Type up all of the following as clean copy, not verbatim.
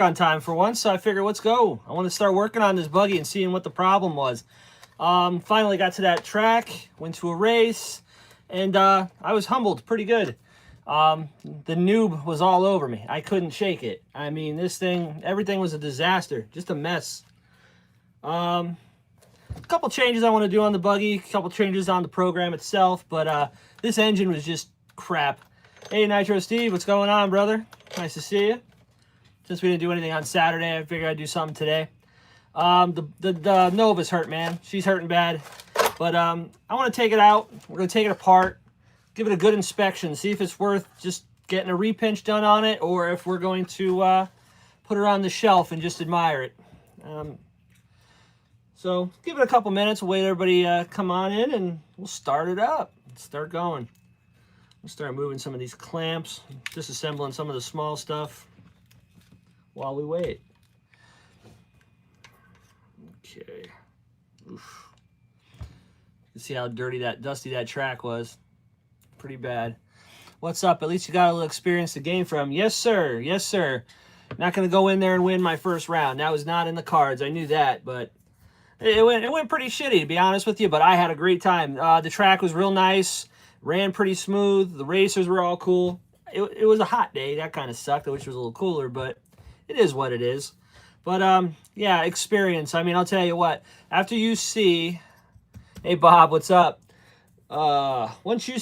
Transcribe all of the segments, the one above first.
On time for once, so I figured let's go. I want to start working on this buggy and seeing what the problem was. Finally got to that track, went to a race, and I was humbled pretty good. The noob was all over me. I couldn't shake it. I mean, this thing, everything was a disaster, just a mess. A couple changes I want to do on the buggy, a couple changes on the program itself, but this engine was just crap. Hey, Nitro Steve, what's going on, brother? Nice to see you. Since we didn't do anything on Saturday, I figured I'd do something today. The Nova's hurt, man. She's hurting bad. But I want to take it out. We're going to take it apart, give it a good inspection, see if it's worth just getting a repinch done on it, or if we're going to put it on the shelf and just admire it. So give it a couple minutes. We'll wait everybody come on in, and we'll start it up. Let's start going. We'll start moving some of these clamps, disassembling some of the small stuff while we wait. Okay. Oof. You can see how dusty that track was. Pretty bad. What's up? At least you got a little experience to gain from. Yes, sir. Yes, sir. Not going to go in there and win my first round. That was not in the cards. I knew that, but it went pretty shitty, to be honest with you, but I had a great time. The track was real nice. Ran pretty smooth. The racers were all cool. It was a hot day. That kind of sucked. I wish it was a little cooler, but it is what it is. But, yeah, experience. I mean, I'll tell you what. After you see... Hey, Bob, what's up? Once you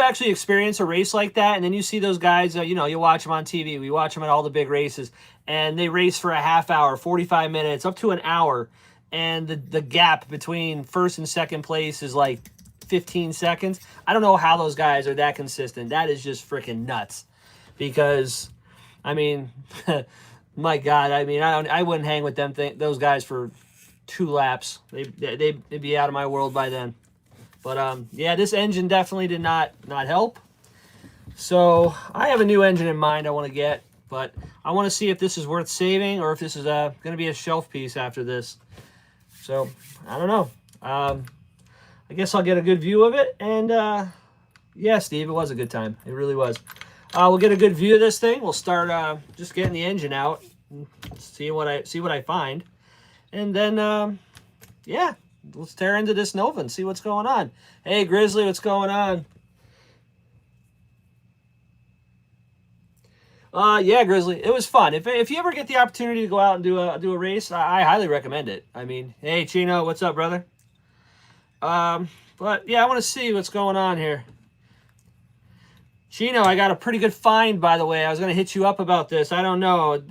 actually experience a race like that, and then you see those guys, you know, you watch them on TV. We watch them at all the big races, and they race for a half hour, 45 minutes, up to an hour, and the gap between first and second place is like 15 seconds. I don't know how those guys are that consistent. That is just freaking nuts. Because... I mean, my God, I mean, I wouldn't hang with those guys for 2 laps. They'd be out of my world by then. But, yeah, this engine definitely did not help. So, I have a new engine in mind I want to get. But I want to see if this is worth saving or if this is going to be a shelf piece after this. So, I don't know. I guess I'll get a good view of it. And, yeah, Steve, it was a good time. It really was. We'll get a good view of this thing. We'll start just getting the engine out, and see what I find, and then yeah, let's tear into this Nova and see what's going on. Hey, Grizzly, what's going on? Yeah, Grizzly, it was fun. If you ever get the opportunity to go out and do a race, I highly recommend it. I mean, hey, Chino, what's up, brother? But yeah, I want to see what's going on here. Chino, I got a pretty good find, by the way. I was going to hit you up about this. I don't know.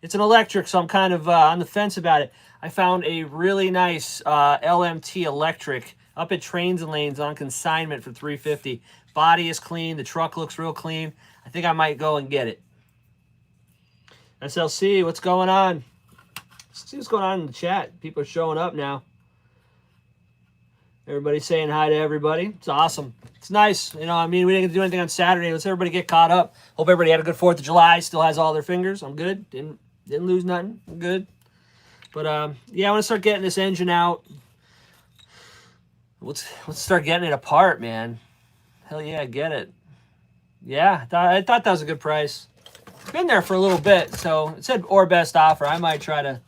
It's an electric, so I'm kind of on the fence about it. I found a really nice LMT electric up at Trains and Lanes on consignment for $350. Body is clean. The truck looks real clean. I think I might go and get it. SLC, what's going on? Let's see what's going on in the chat. People are showing up now. Everybody's saying hi to everybody. It's awesome. It's nice. You know, I mean, we didn't do anything on Saturday. Let's everybody get caught up. Hope everybody had a good 4th of July. Still has all their fingers. I'm good. Didn't lose nothing. I'm good. But, yeah, I want to start getting this engine out. Let's start getting it apart, man. Hell yeah, get it. Yeah, I thought that was a good price. Been there for a little bit, so it said or best offer. I might try to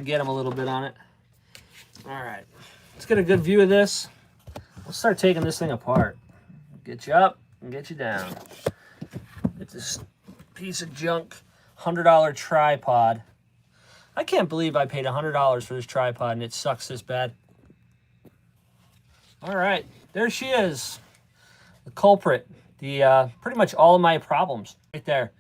get them a little bit on it. All right. Let's get a good view of this. We'll start taking this thing apart. Get you up and get you down. It's this piece of junk $100 tripod. I can't believe I paid $100 for this tripod and it sucks this bad. All right, there she is. The culprit. The pretty much all of my problems right there.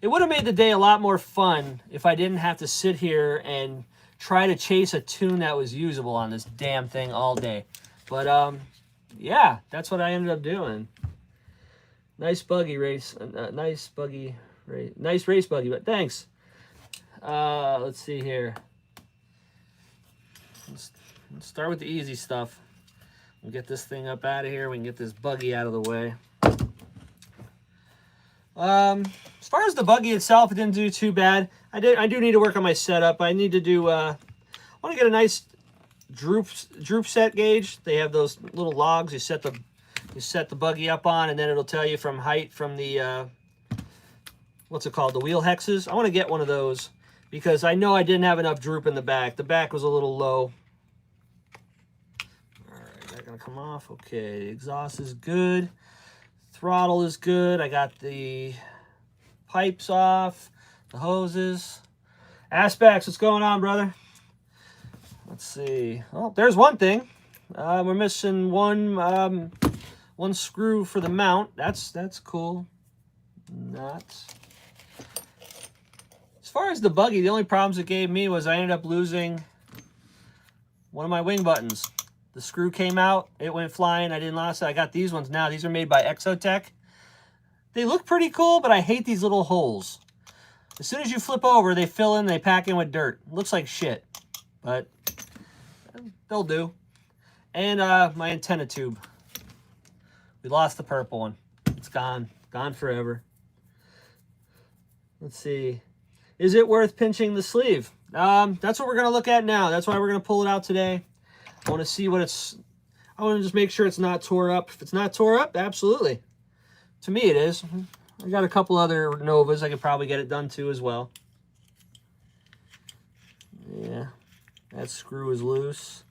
It would have made the day a lot more fun if I didn't have to sit here and try to chase a tune that was usable on this damn thing all day. But, yeah, that's what I ended up doing. Nice buggy race. Nice buggy race. Nice race buggy, but thanks. Let's see here. Let's start with the easy stuff. We'll get this thing up out of here. We can get this buggy out of the way. As far as the buggy itself, it didn't do too bad. I do need to work on my setup. I need to do, I want to get a nice droop set gauge. They have those little logs you set the buggy up on, and then it'll tell you from height from the what's it called? The wheel hexes. I want to get one of those because I know I didn't have enough droop in the back. The back was a little low. All right, that gonna come off. Okay, the exhaust is good. Throttle is good. I got the pipes off, the hoses. Aspects, what's going on, brother? Let's see. Oh, there's one thing. We're missing one screw for the mount. That's cool. Not. As far as the buggy, the only problems it gave me was I ended up losing one of my wing buttons. The screw came out. It went flying. I didn't lose it. I got these ones now. These are made by Exotech. They look pretty cool, but I hate these little holes. As soon as you flip over, they fill in, they pack in with dirt. Looks like shit, but they'll do. And my antenna tube. We lost the purple one. It's gone. Gone forever. Let's see. Is it worth pinching the sleeve? That's what we're going to look at now. That's why we're going to pull it out today. I want to see what it's... I want to just make sure it's not tore up. If it's not tore up, absolutely. To me, it is. I got a couple other Novas. I could probably get it done too as well. Yeah. That screw is loose.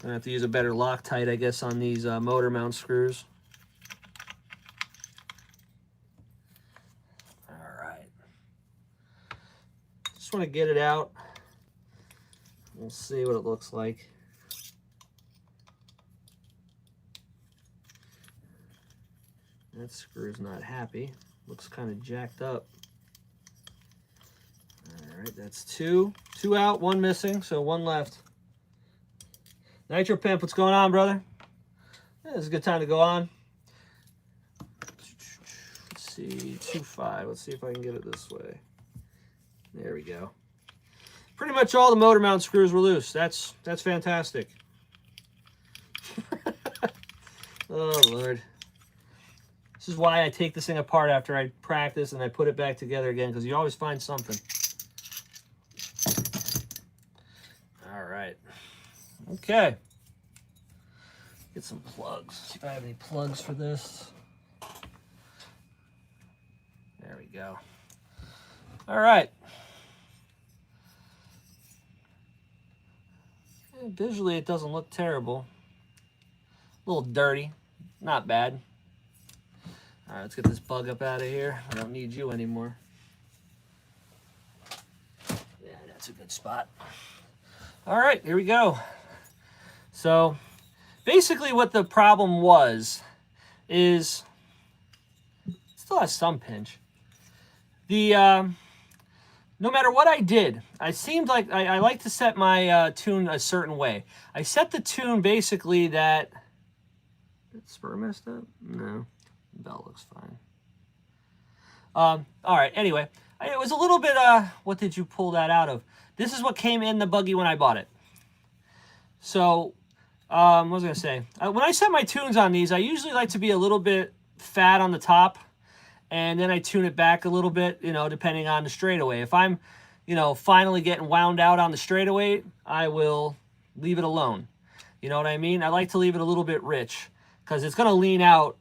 I have to use a better Loctite, I guess, on these motor mount screws. Alright. Just want to get it out. We'll see what it looks like. That screw's not happy. Looks kind of jacked up. Alright, that's two. Two out, one missing, so one left. Nitro Pimp, what's going on, brother? Yeah, this is a good time to go on. Let's see, 2.5. Let's see if I can get it this way. There we go. Pretty much all the motor mount screws were loose. That's fantastic. Oh, Lord. This is why I take this thing apart after I practice and I put it back together again, because you always find something. All right. Okay. Get some plugs. See if I have any plugs for this. There we go. All right. Visually, it doesn't look terrible. A little dirty. Not bad. All right, let's get this bug up out of here. I don't need you anymore. Yeah, that's a good spot. All right, here we go. So basically what the problem was is, it still has some pinch. The no matter what I did, I seemed like I like to set my tune a certain way. I set the tune basically that... Did the spur messed up? No. The belt looks fine. All right, anyway. It was a little bit... what did you pull that out of? This is what came in the buggy when I bought it. So, what was I going to say? When I set my tunes on these, I usually like to be a little bit fat on the top. And then I tune it back a little bit, you know, depending on the straightaway. If I'm, you know, finally getting wound out on the straightaway, I will leave it alone. You know what I mean? I like to leave it a little bit rich because it's going to lean out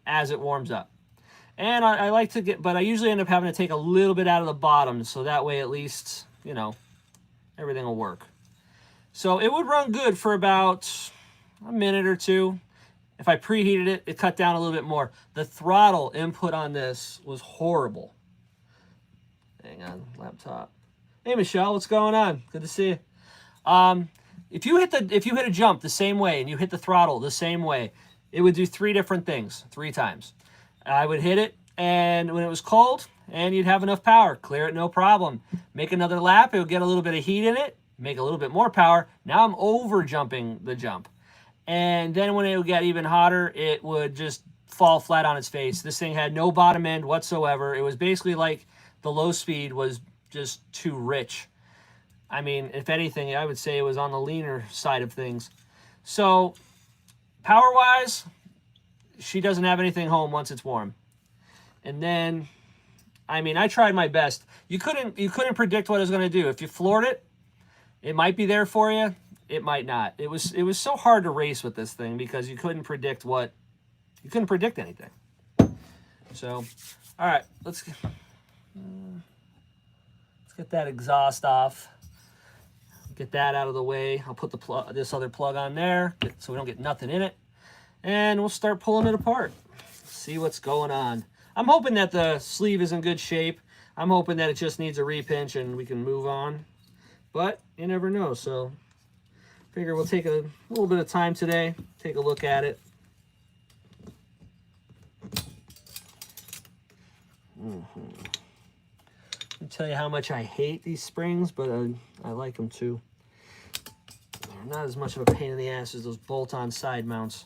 as it warms up. And I like to get, but I usually end up having to take a little bit out of the bottom so that way at least, you know, everything will work. So it would run good for about a minute or two. If I preheated it, it cut down a little bit more. The throttle input on this was horrible. Hang on, laptop. Hey, Michelle, what's going on? Good to see you. If you hit a jump the same way and you hit the throttle the same way, it would do 3 different things 3 times. I would hit it, and when it was cold, and you'd have enough power, clear it, no problem. Make another lap, it would get a little bit of heat in it, make a little bit more power. Now I'm over jumping the jump. And then when it would get even hotter, it would just fall flat on its face. This thing had no bottom end whatsoever. It was basically like the low speed was just too rich. I mean, if anything, I would say it was on the leaner side of things. So, power-wise, she doesn't have anything home once it's warm. And then, I mean, I tried my best. You couldn't predict what it was going to do. If you floored it, it might be there for you. It might not. It was so hard to race with this thing because you couldn't predict anything. So, all right, let's get that exhaust off. Get that out of the way. I'll put the this other plug on there so we don't get nothing in it. And we'll start pulling it apart. See what's going on. I'm hoping that the sleeve is in good shape. I'm hoping that it just needs a repinch and we can move on. But you never know. So figure we'll take a little bit of time today. Take a look at it. I'll tell you how much I hate these springs, but I like them too. They're not as much of a pain in the ass as those bolt-on side mounts.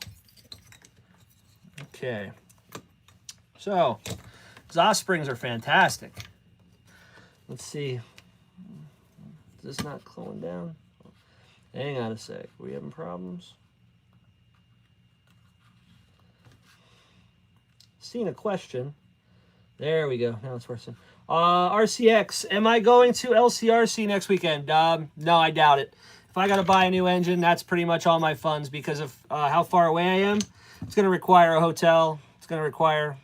Okay. So, exhaust springs are fantastic. Let's see. Is this not slowing down? Hang on a sec. Are we having problems? Seeing a question. There we go. Now it's working. RCX, am I going to LCRC next weekend? No, I doubt it. If I got to buy a new engine, that's pretty much all my funds because of how far away I am. It's going to require a hotel. It's going to require a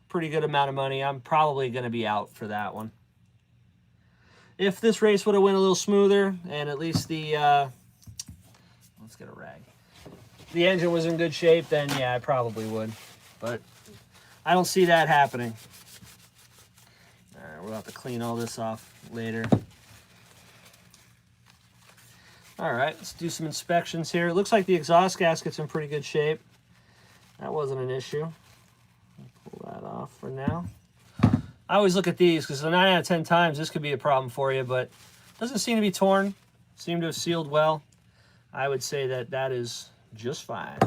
pretty good amount of money. I'm probably going to be out for that one. If this race would have went a little smoother and at least the, let's get a rag. The engine was in good shape, then yeah, I probably would. But I don't see that happening. All right, we'll have to clean all this off later. All right, let's do some inspections here. It looks like the exhaust gasket's in pretty good shape. That wasn't an issue. Pull that off for now. I always look at these because 9 out of 10 times this could be a problem for you, but it doesn't seem to be torn. Seem to have sealed well. I would say that that is just fine.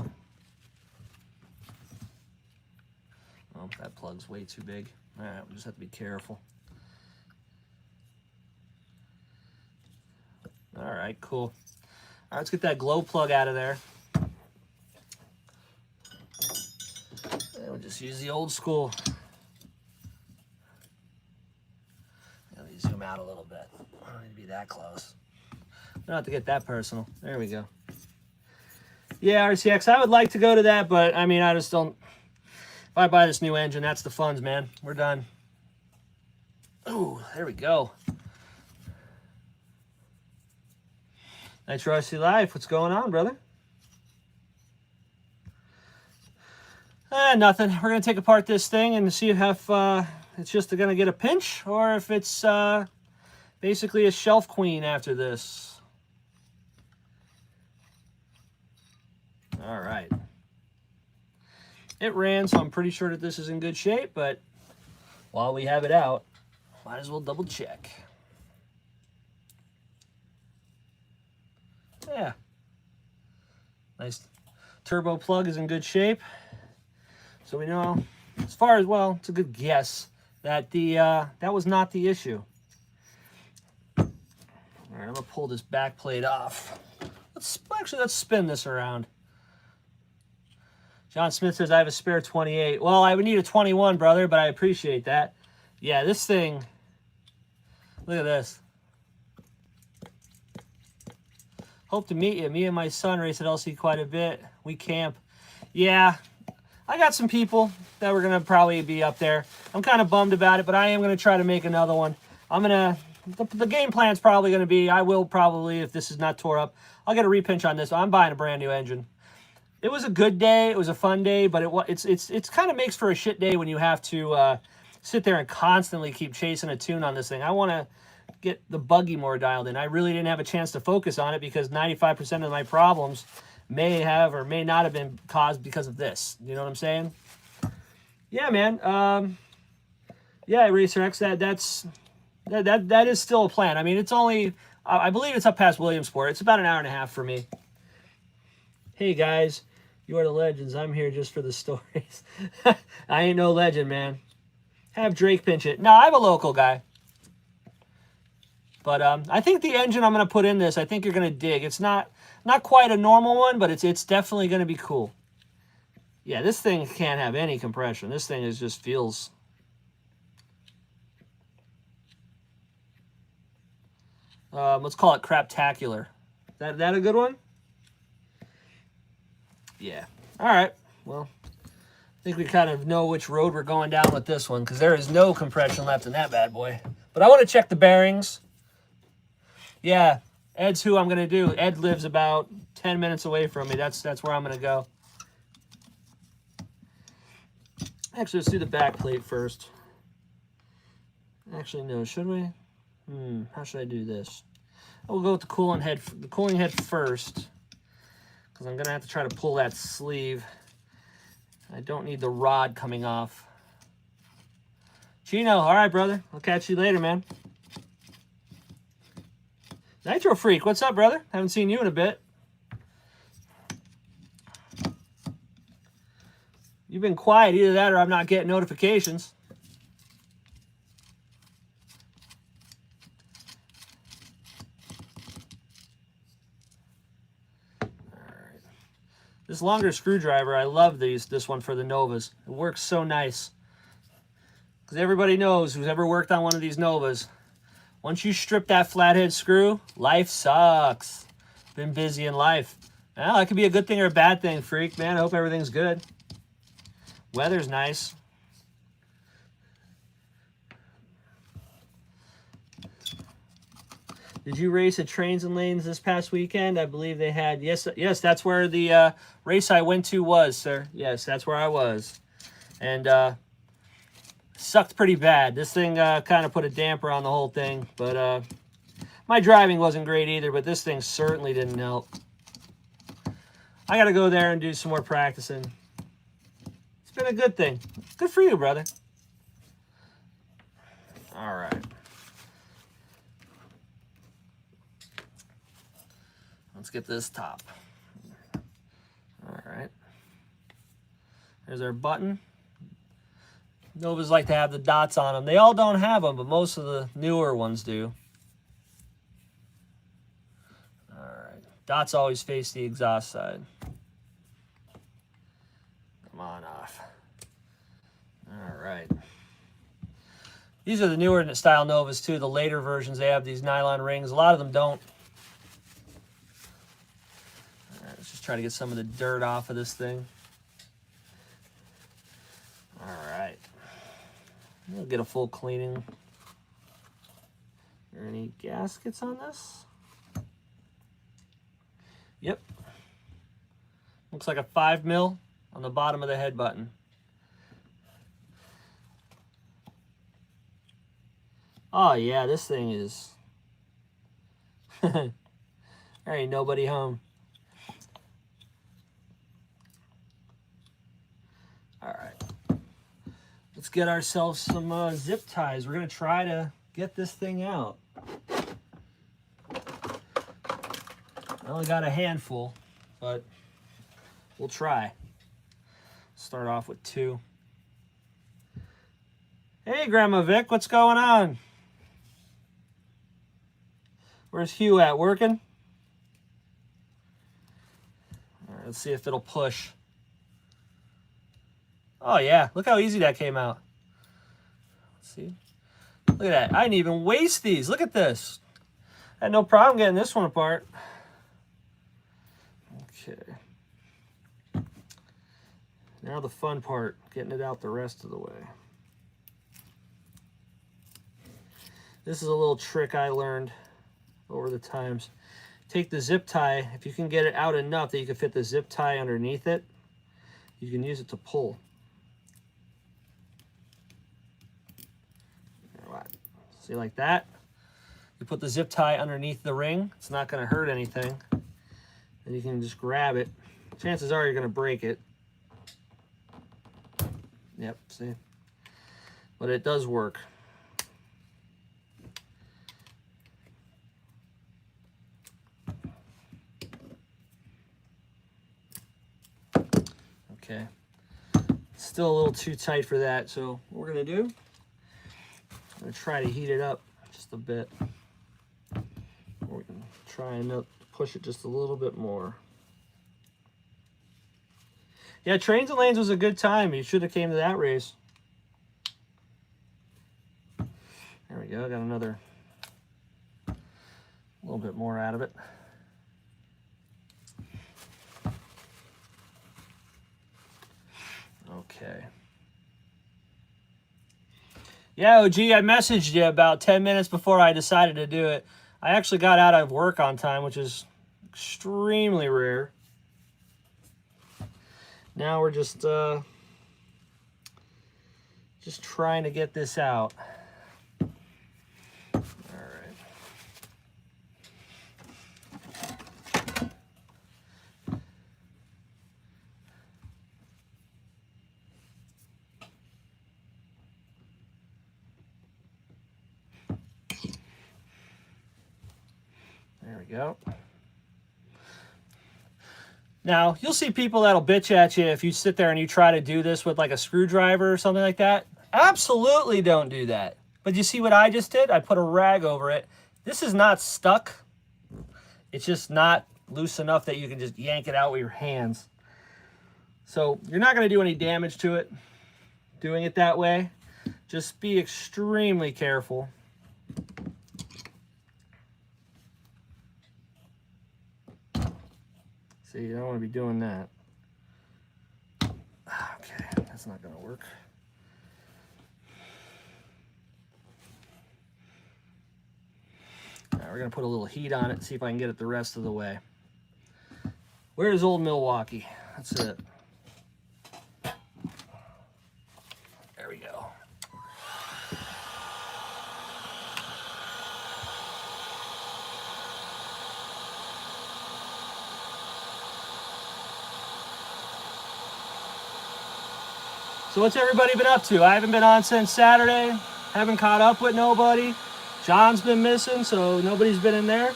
Oh, that plug's way too big. All right, we just have to be careful. All right, cool. All right, let's get that glow plug out of there. And we'll just use the old school. Let me zoom out a little bit. I don't need to be that close. Don't have to get that personal. There we go. Yeah, RCX, I would like to go to that, but I mean, I just don't. If I buy this new engine, that's the funds, man. We're done. Oh, there we go. Nitro Life, what's going on, brother? Nothing. We're going to take apart this thing and see if it's just going to get a pinch or if it's basically a shelf queen after this. All right. It ran, so I'm pretty sure that this is in good shape, but while we have it out, might as well double check. Yeah. Nice turbo plug is in good shape. So we know, as far as, well, it's a good guess that that was not the issue. All right, I'm gonna pull this back plate off. Let's spin this around. John Smith says, I have a spare 28. Well, I would need a 21, brother, but I appreciate that. Yeah, this thing, look at this. Hope to meet you. Me and my son race at LC quite a bit. We camp. Yeah, I got some people that were going to probably be up there. I'm kind of bummed about it, but I am going to try to make another one. The game plan's probably going to be, I will probably, if this is not tore up, I'll get a repinch on this. I'm buying a brand new engine. It was a good day. It was a fun day, but it's kind of makes for a shit day when you have to sit there and constantly keep chasing a tune on this thing. I want to get the buggy more dialed in. I really didn't have a chance to focus on it because 95% of my problems may have or may not have been caused because of this. You know what I'm saying? Yeah, man. Yeah, Racer X, that is still a plan. I mean, it's only, I believe it's up past Williamsport. It's about an hour and a half for me. Hey, guys. You are the legends. I'm here just for the stories. I ain't no legend, man. Have Drake pinch it. No, I'm a local guy. But I think the engine I'm going to put in this, I think you're going to dig. It's not quite a normal one, but it's definitely going to be cool. Yeah, this thing can't have any compression. This thing just feels... let's call it craptacular. That a good one? Yeah. All right. Well, I think we kind of know which road we're going down with this one because there is no compression left in that bad boy. But I want to check the bearings. Yeah, Ed's who I'm going to do. Ed lives about 10 minutes away from me. That's where I'm going to go. Actually, let's do the back plate first. Actually, no, should we? How should I do this? We'll go with the cooling head first because I'm going to have to try to pull that sleeve. I don't need the rod coming off. Chino, all right, brother. I'll catch you later, man. Nitro Freak, what's up, brother? Haven't seen you in a bit. You've been quiet. Either that or I'm not getting notifications. All right. This longer screwdriver, I love this one for the Novas. It works so nice. Because everybody knows, who's ever worked on one of these Novas, once you strip that flathead screw, life sucks. Been busy in life. Well, that could be a good thing or a bad thing, Freak, man. I hope everything's good. Weather's nice. Did you race at Trains and Lanes this past weekend? I believe they had. Yes, that's where the race I went to was, sir. Yes, that's where I was. And sucked pretty bad. This thing kind of put a damper on the whole thing. But my driving wasn't great either, but this thing certainly didn't help. I got to go there and do some more practicing. It's been a good thing. Good for you, brother. All right. Let's get this top. All right. There's our button. Novas like to have the dots on them. They all don't have them, but most of the newer ones do. All right. Dots always face the exhaust side. Come on off. All right. These are the newer style Novas too. The later versions, they have these nylon rings. A lot of them don't. All right, let's just try to get some of the dirt off of this thing. All right. We'll get a full cleaning. Are there any gaskets on this? Yep. Looks like a 5 mil on the bottom of the head button. Oh yeah, this thing is... There ain't nobody home. All right. Let's get ourselves some zip ties. We're going to try to get this thing out. I only got a handful, but we'll try. Start off with 2. Hey, Grandma Vic, what's going on? Where's Hugh at? Working? All right, let's see if it'll push. Oh, yeah. Look how easy that came out. Let's see. Look at that. I didn't even waste these. Look at this. I had no problem getting this one apart. Okay. Now the fun part, getting it out the rest of the way. This is a little trick I learned over the times. Take the zip tie. If you can get it out enough that you can fit the zip tie underneath it, you can use it to pull. See, like that. You put the zip tie underneath the ring. It's not going to hurt anything. And you can just grab it. Chances are you're going to break it. Yep, see? But it does work. Okay. Still a little too tight for that, so what we're going to do, I'm going to try to heat it up just a bit. We can try and push it just a little bit more. Yeah, Trains and Lanes was a good time. You should have came to that race. There we go. Got another little bit more out of it. Okay. Yeah, OG, I messaged you about 10 minutes before I decided to do it. I actually got out of work on time, which is extremely rare. Now we're just trying to get this out. All right. There we go. Now, you'll see people that'll bitch at you if you sit there and you try to do this with like a screwdriver or something like that. Absolutely don't do that. But you see what I just did? I put a rag over it. This is not stuck. It's just not loose enough that you can just yank it out with your hands. So you're not going to do any damage to it doing it that way. Just be extremely careful. See, you don't want to be doing that. Okay, that's not going to work. All right, we're going to put a little heat on it and see if I can get it the rest of the way. Where's old Milwaukee? That's it. There we go. So what's everybody been up to? I haven't been on since Saturday. Haven't caught up with nobody. John's been missing, so nobody's been in there.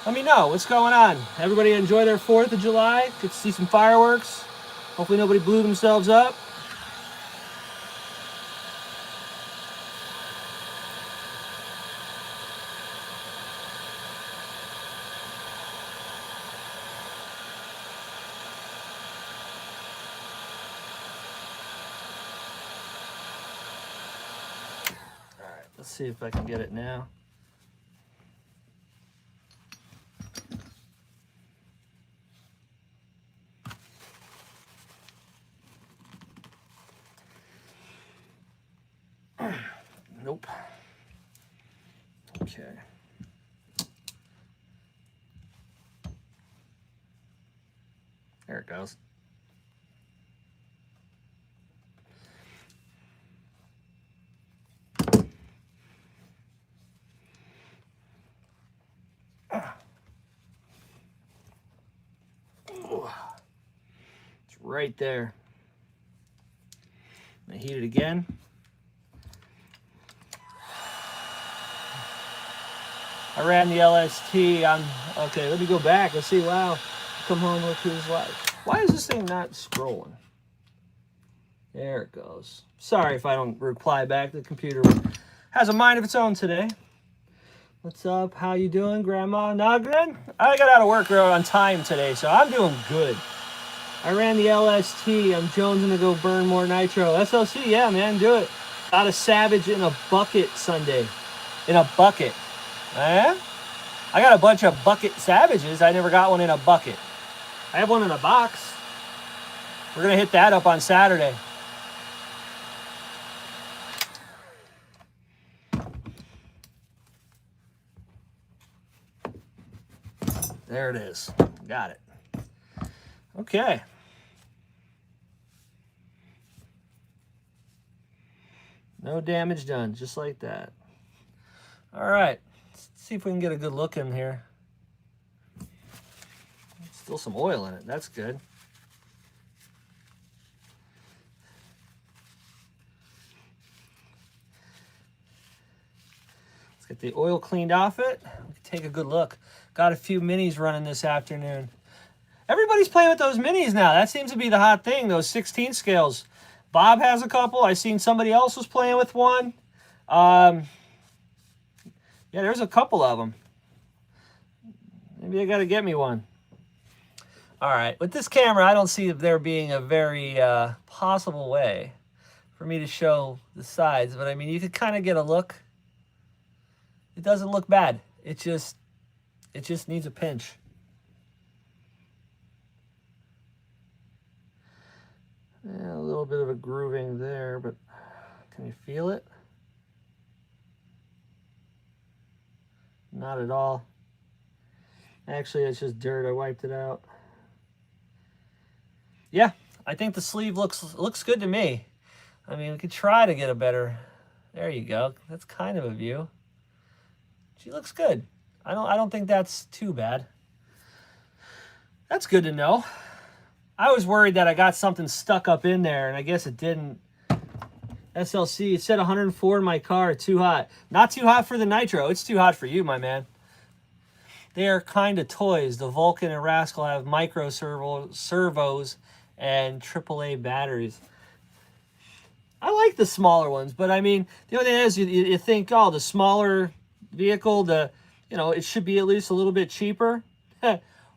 Let me know what's going on. Everybody enjoy their 4th of July. Get to see some fireworks. Hopefully nobody blew themselves up. Let's see if I can get it now. Nope. Okay. There it goes. It's right there. I heat it again. I ran the LST on, okay, let me go back. Let's see, wow. Come home, look who's live. Why is this thing not scrolling? There it goes. Sorry if I don't reply back. The computer has a mind of its own today. What's up? How you doing, Grandma Nagrin? I got out of work on time today, so I'm doing good. I ran the LST. I'm jonesing to go burn more nitro. SLC, yeah, man, do it. Got a Savage in a bucket Sunday. In a bucket. Eh? I got a bunch of bucket Savages. I never got one in a bucket. I have one in a box. We're going to hit that up on Saturday. There it is. Got it. Okay. No damage done, just like that. All right. Let's see if we can get a good look in here. Still some oil in it. That's good. Let's get the oil cleaned off it. We can take a good look. Got a few minis running this afternoon. Everybody's playing with those minis now. That seems to be the hot thing, those 16 scales. Bob has a couple. I seen somebody else was playing with one. Yeah, there's a couple of them. Maybe I got to get me one. All right, with this camera, I don't see there being a very possible way for me to show the sides, but I mean, you could kind of get a look. It doesn't look bad. It just needs a pinch. Yeah, a little bit of a grooving there, but can you feel it? Not at all. Actually, it's just dirt. I wiped it out. Yeah, I think the sleeve looks good to me. I mean, we could try to get a better. There you go. That's kind of a view. She looks good. I don't think that's too bad. That's good to know. I was worried that I got something stuck up in there, and I guess it didn't. SLC, it said 104 in my car. Too hot. Not too hot for the nitro. It's too hot for you, my man. They are kind of toys. The Vulcan and Rascal have micro servos and AAA batteries. I like the smaller ones, but I mean, the only thing is, you think, oh, the smaller vehicle, it should be at least a little bit cheaper.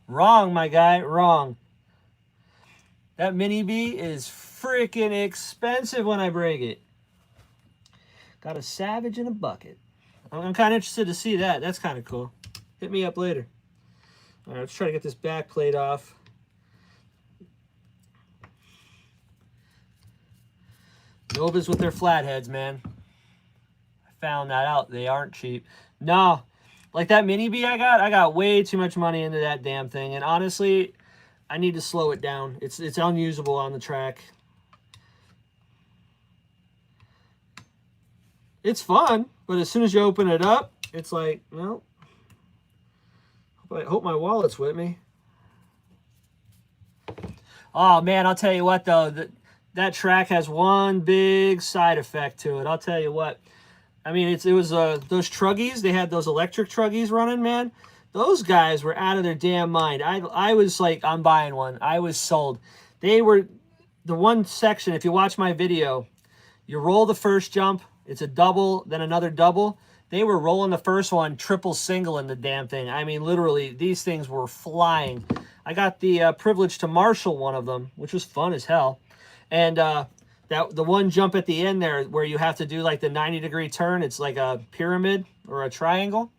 Wrong, my guy, wrong. That Mini B is freaking expensive when I break it. Got a Savage in a bucket. I'm kind of interested to see that. That's kind of cool. Hit me up later. All right, let's try to get this back plate off. Novas with their flatheads, man. I found that out. They aren't cheap. No, like that Mini B I got way too much money into that damn thing. And honestly, I need to slow it down. It's unusable on the track. It's fun, but as soon as you open it up, it's like, no. I hope my wallet's with me. Oh, man, I'll tell you what, though. That track has one big side effect to it. I'll tell you what. I mean, it was those truggies. They had those electric truggies running, man. Those guys were out of their damn mind. I was like, I'm buying one. I was sold. They were the one section, if you watch my video, you roll the first jump. It's a double, then another double. They were rolling the first one, triple single in the damn thing. I mean, literally, these things were flying. I got the privilege to marshal one of them, which was fun as hell. And the one jump at the end there where you have to do like the 90-degree turn, it's like a pyramid or a triangle.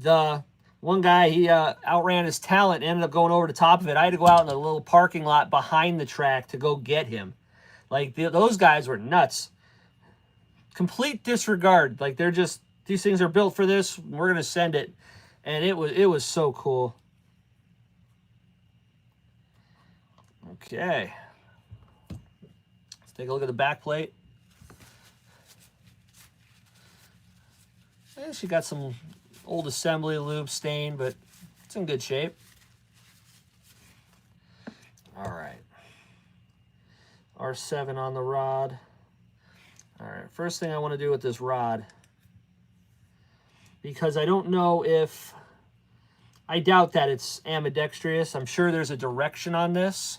The one guy, he outran his talent and ended up going over the top of it. I had to go out in a little parking lot behind the track to go get him. Like, those guys were nuts. Complete disregard. Like, they're just... These things are built for this. We're going to send it. And it was so cool. Okay. Let's take a look at the back plate. And she got some old assembly lube stain, but it's in good shape. All right. R7 on the rod. All right. First thing I want to do with this rod, because I don't know if, I doubt that it's ambidextrous. I'm sure there's a direction on this.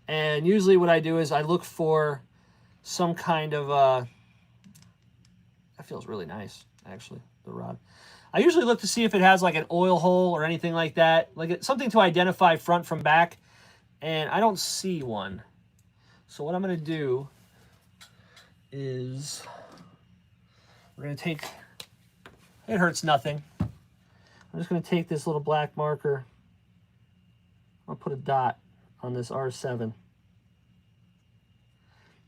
And usually what I do is I look for some kind of, that feels really nice, actually, the rod. I usually look to see if it has like an oil hole or anything like that, like something to identify front from back. And I don't see one. So what I'm going to do is we're going to take... It hurts nothing. I'm just going to take this little black marker. I'll put a dot on this R7.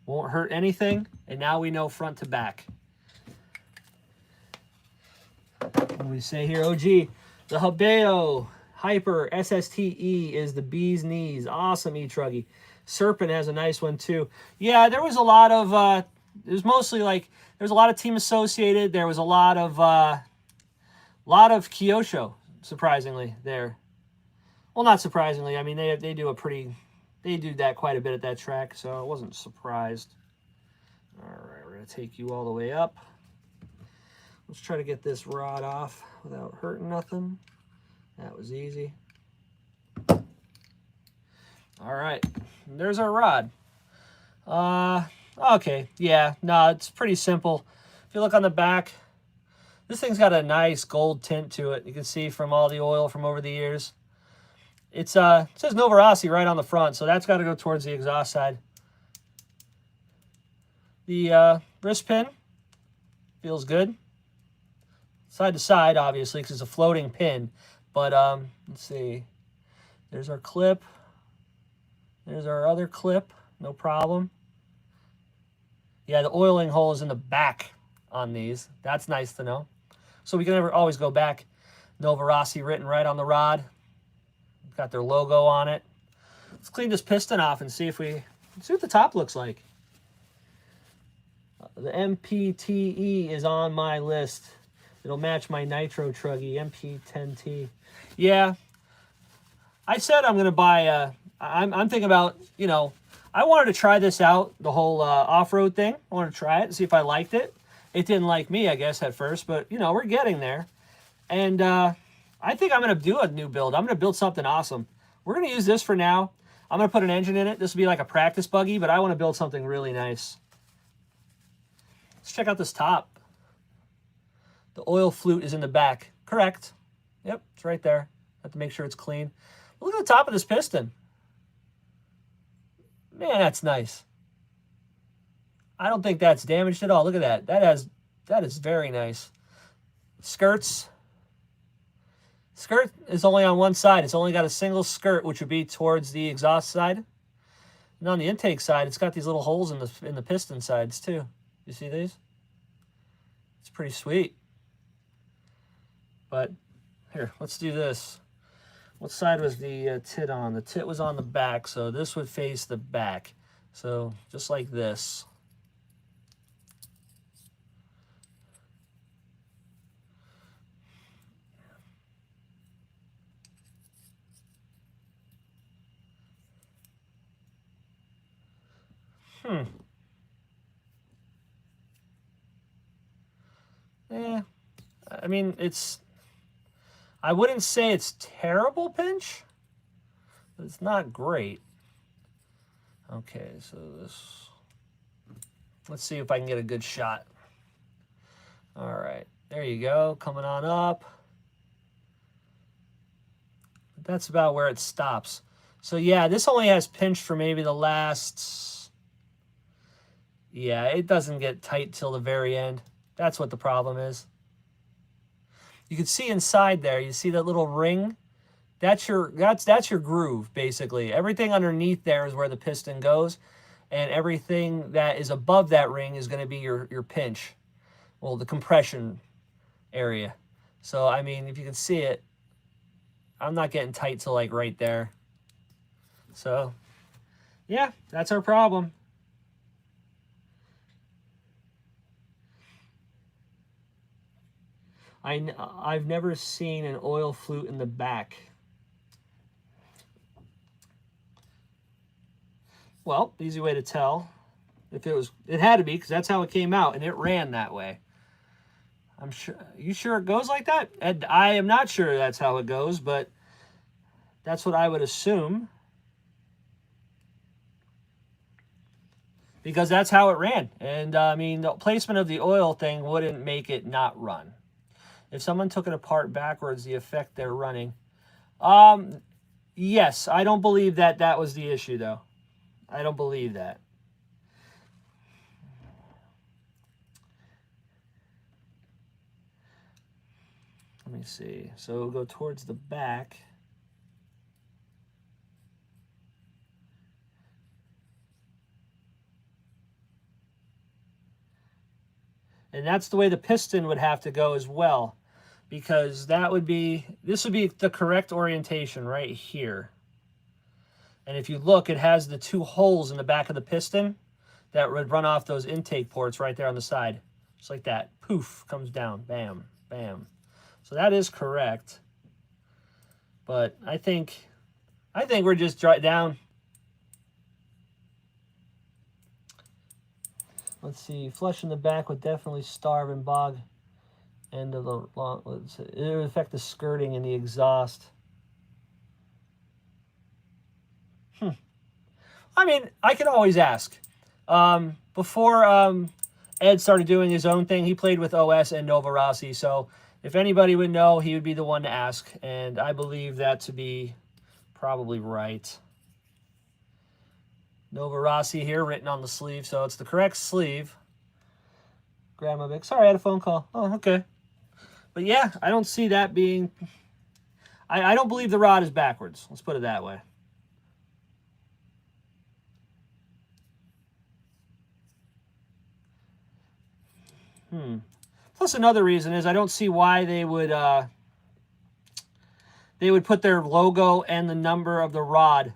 Won't hurt anything, and now we know front to back. What do we say here? Oh, gee. The Habeo Hyper SSTE is the bee's knees. Awesome E-Truggy. Serpent has a nice one, too. Yeah, there was a lot of... it was mostly like... There's a lot of Team Associated. There was a lot of Kyosho, surprisingly, there. Well, not surprisingly. I mean, they do that quite a bit at that track, so I wasn't surprised. All right, we're going to take you all the way up. Let's try to get this rod off without hurting nothing. That was easy. All right, there's our rod. Okay, yeah, no, it's pretty simple. If you look on the back, this thing's got a nice gold tint to it. You can see from all the oil from over the years. It says Novarossi right on the front, so that's got to go towards the exhaust side. The wrist pin feels good. Side to side, obviously, because it's a floating pin. But let's see. There's our clip. There's our other clip. no problem. Yeah, the oiling hole is in the back on these. That's nice to know. So we can always go back. Novarossi written right on the rod. Got their logo on it. Let's clean this piston off and see what the top looks like. The MPTE is on my list. It'll match my nitro truggy, MP10T. Yeah, I said I'm going to buy I'm thinking about, you know, I wanted to try this out, the whole off-road thing. I wanted to try it and see if I liked it. It didn't like me, I guess, at first, but, you know, we're getting there. And I think I'm going to do a new build. I'm going to build something awesome. We're going to use this for now. I'm going to put an engine in it. This will be like a practice buggy, but I want to build something really nice. Let's check out this top. The oil flute is in the back. Correct. Yep, it's right there. Have to make sure it's clean. Look at the top of this piston. Man, that's nice. I don't think that's damaged at all. Look at that. That is very nice. Skirts. Skirt is only on one side. It's only got a single skirt, which would be towards the exhaust side. And on the intake side, it's got these little holes in the piston sides too. You see these? It's pretty sweet. But here, let's do this. What side was the tit on? The tit was on the back, so this would face the back. So just like this. Yeah, I mean, I wouldn't say it's terrible pinch, but it's not great. Okay, so let's see if I can get a good shot. All right, there you go, coming on up. That's about where it stops. So yeah, this only has pinch for maybe the last, yeah, it doesn't get tight till the very end. That's what the problem is. You can see inside there, you see that little ring? That's your groove, basically. Everything underneath there is where the piston goes, and everything that is above that ring is going to be your pinch. Well, the compression area. So, I mean, if you can see it, I'm not getting tight till like right there. So, yeah, that's our problem. I've never seen an oil flute in the back. Well, easy way to tell. If it had to be, because that's how it came out, and it ran that way. I'm sure. You sure it goes like that? And I am not sure that's how it goes, but that's what I would assume. Because that's how it ran. And I mean, the placement of the oil thing wouldn't make it not run. If someone took it apart backwards, the effect they're running. Yes, I don't believe that was the issue, though. I don't believe that. Let me see. So we'll go towards the back. And that's the way the piston would have to go as well, because this would be the correct orientation right here. And if you look, it has the two holes in the back of the piston that would run off those intake ports right there on the side. Just like that. Poof, comes down. Bam, bam. So that is correct. But I think we're just down. Let's see, flush in the back would definitely starve and bog end of the long. It would affect the skirting and the exhaust. I mean, I could always ask. Before Ed started doing his own thing, he played with OS and Novarossi. So if anybody would know, he would be the one to ask. And I believe that to be probably right. Novarossi here written on the sleeve, so it's the correct sleeve. Grab my big. Sorry, I had a phone call. Oh, okay. But yeah, I don't see that being. I don't believe the rod is backwards. Let's put it that way. Plus another reason is I don't see why they would put their logo and the number of the rod.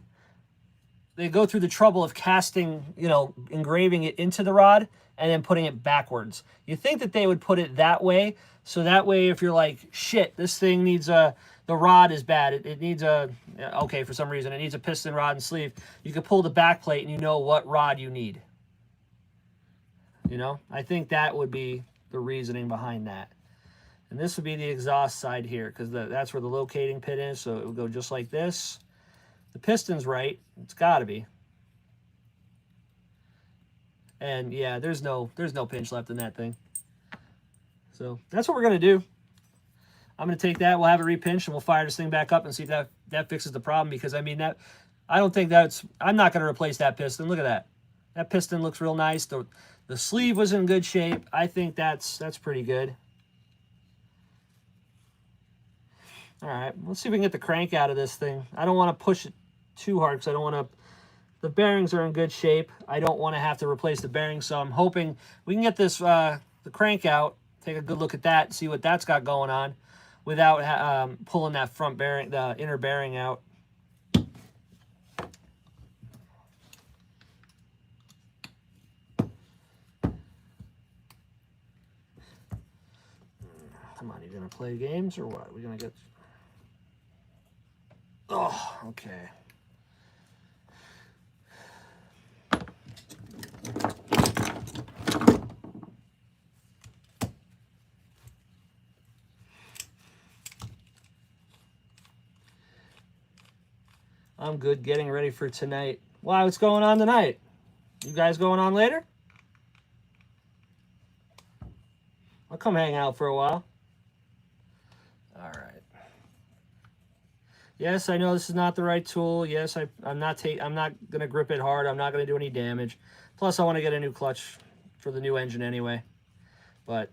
They go through the trouble of casting, you know, engraving it into the rod and then putting it backwards. You think that they would put it that way, so that way if you're like, shit, this thing needs the rod is bad, it needs okay, for some reason, it needs a piston rod and sleeve, you could pull the back plate and you know what rod you need. You know, I think that would be the reasoning behind that. And this would be the exhaust side here, because that's where the locating pin is, so it would go just like this. The piston's right. It's got to be. And yeah, there's no pinch left in that thing. So that's what we're going to do. I'm going to take that. We'll have it repinched, and we'll fire this thing back up and see if that fixes the problem. Because, I mean, I don't think I'm not going to replace that piston. Look at that. That piston looks real nice. The sleeve was in good shape. I think that's pretty good. All right, let's see if we can get the crank out of this thing. I don't want to push it too hard because I don't want to... The bearings are in good shape. I don't want to have to replace the bearings, so I'm hoping we can get this the crank out, take a good look at that, see what that's got going on without pulling that front bearing, the inner bearing out. Come on, you gonna play games or what? We're gonna get... Oh, okay. I'm good, getting ready for tonight. Wow, what's going on tonight? You guys going on later? I'll come hang out for a while. All right. Yes, I know this is not the right tool. Yes, I'm not gonna grip it hard. I'm not gonna do any damage. Plus, I want to get a new clutch for the new engine anyway. But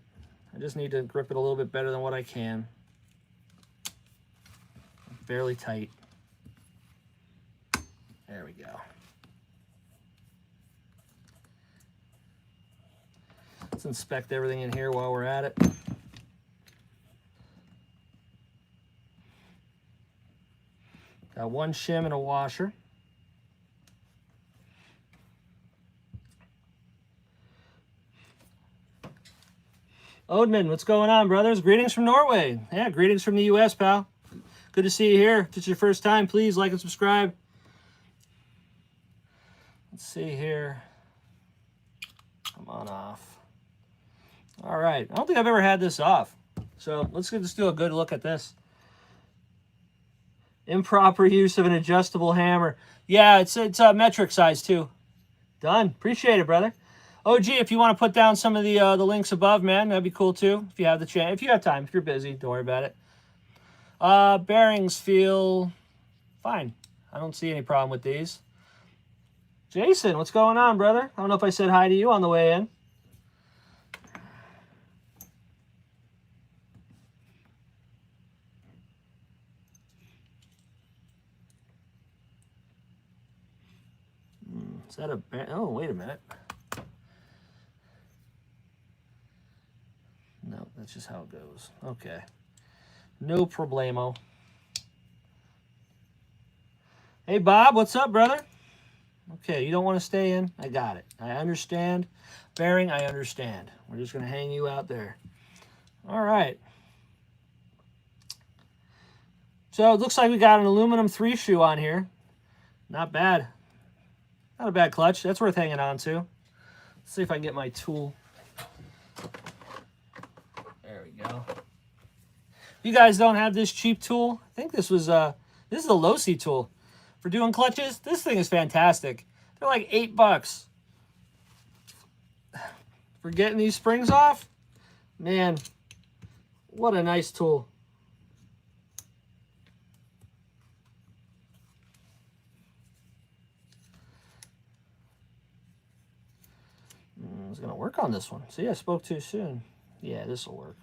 I just need to grip it a little bit better than what I can. Fairly tight. There we go. Let's inspect everything in here while we're at it. Got one shim and a washer. Odman, what's going on, brothers? Greetings from Norway. Yeah, greetings from the U.S., pal. Good to see you here. If it's your first time, please like and subscribe. Let's see here. Come on off. All right. I don't think I've ever had this off. So let's just do a good look at this. Improper use of an adjustable hammer. Yeah, it's metric size too. Done. Appreciate it, brother. OG, if you want to put down some of the links above, man, that'd be cool too. If you have the chance, if you have time, if you're busy, don't worry about it. Bearings feel fine. I don't see any problem with these. Jason, what's going on, brother? I don't know if I said hi to you on the way in. Is that a... Oh, wait a minute. No, that's just how it goes. Okay. No problemo. Hey, Bob, what's up, brother? Okay, you don't want to stay in? I got it. I understand. Bearing, I understand. We're just going to hang you out there. All right. So it looks like we got an aluminum 3-shoe on here. Not bad. Not a bad clutch. That's worth hanging on to. Let's see if I can get my tool. There we go. If you guys don't have this cheap tool, I think this is a Losi tool. For doing clutches, this thing is fantastic. They're like $8. For getting these springs off, man, what a nice tool. I was going to work on this one. See, I spoke too soon. Yeah, this will work.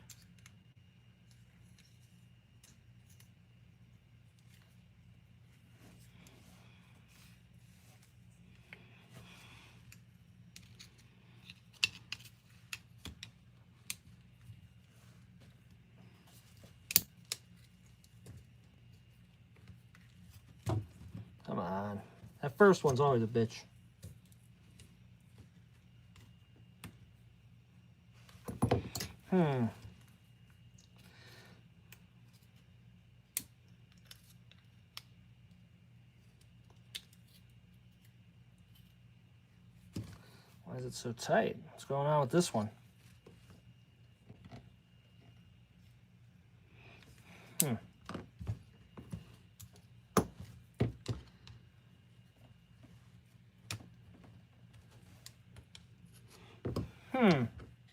That first one's always a bitch. Why is it so tight? What's going on with this one?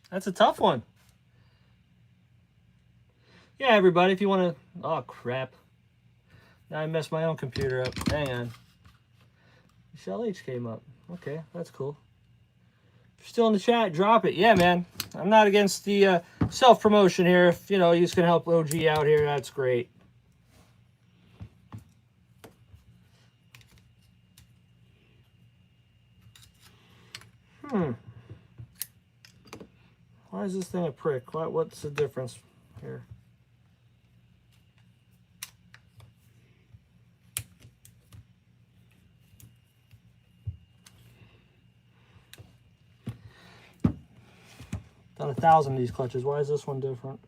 That's a tough one. Yeah, everybody, if you want to... Oh, crap. Now I messed my own computer up. Hang on. Michelle H came up. Okay, that's cool. If you're still in the chat, drop it. Yeah, man. I'm not against the self-promotion here. If, you know, you just can help OG out here, that's great. Why is this thing a prick? What's the difference here? Done 1,000 of these clutches. Why is this one different?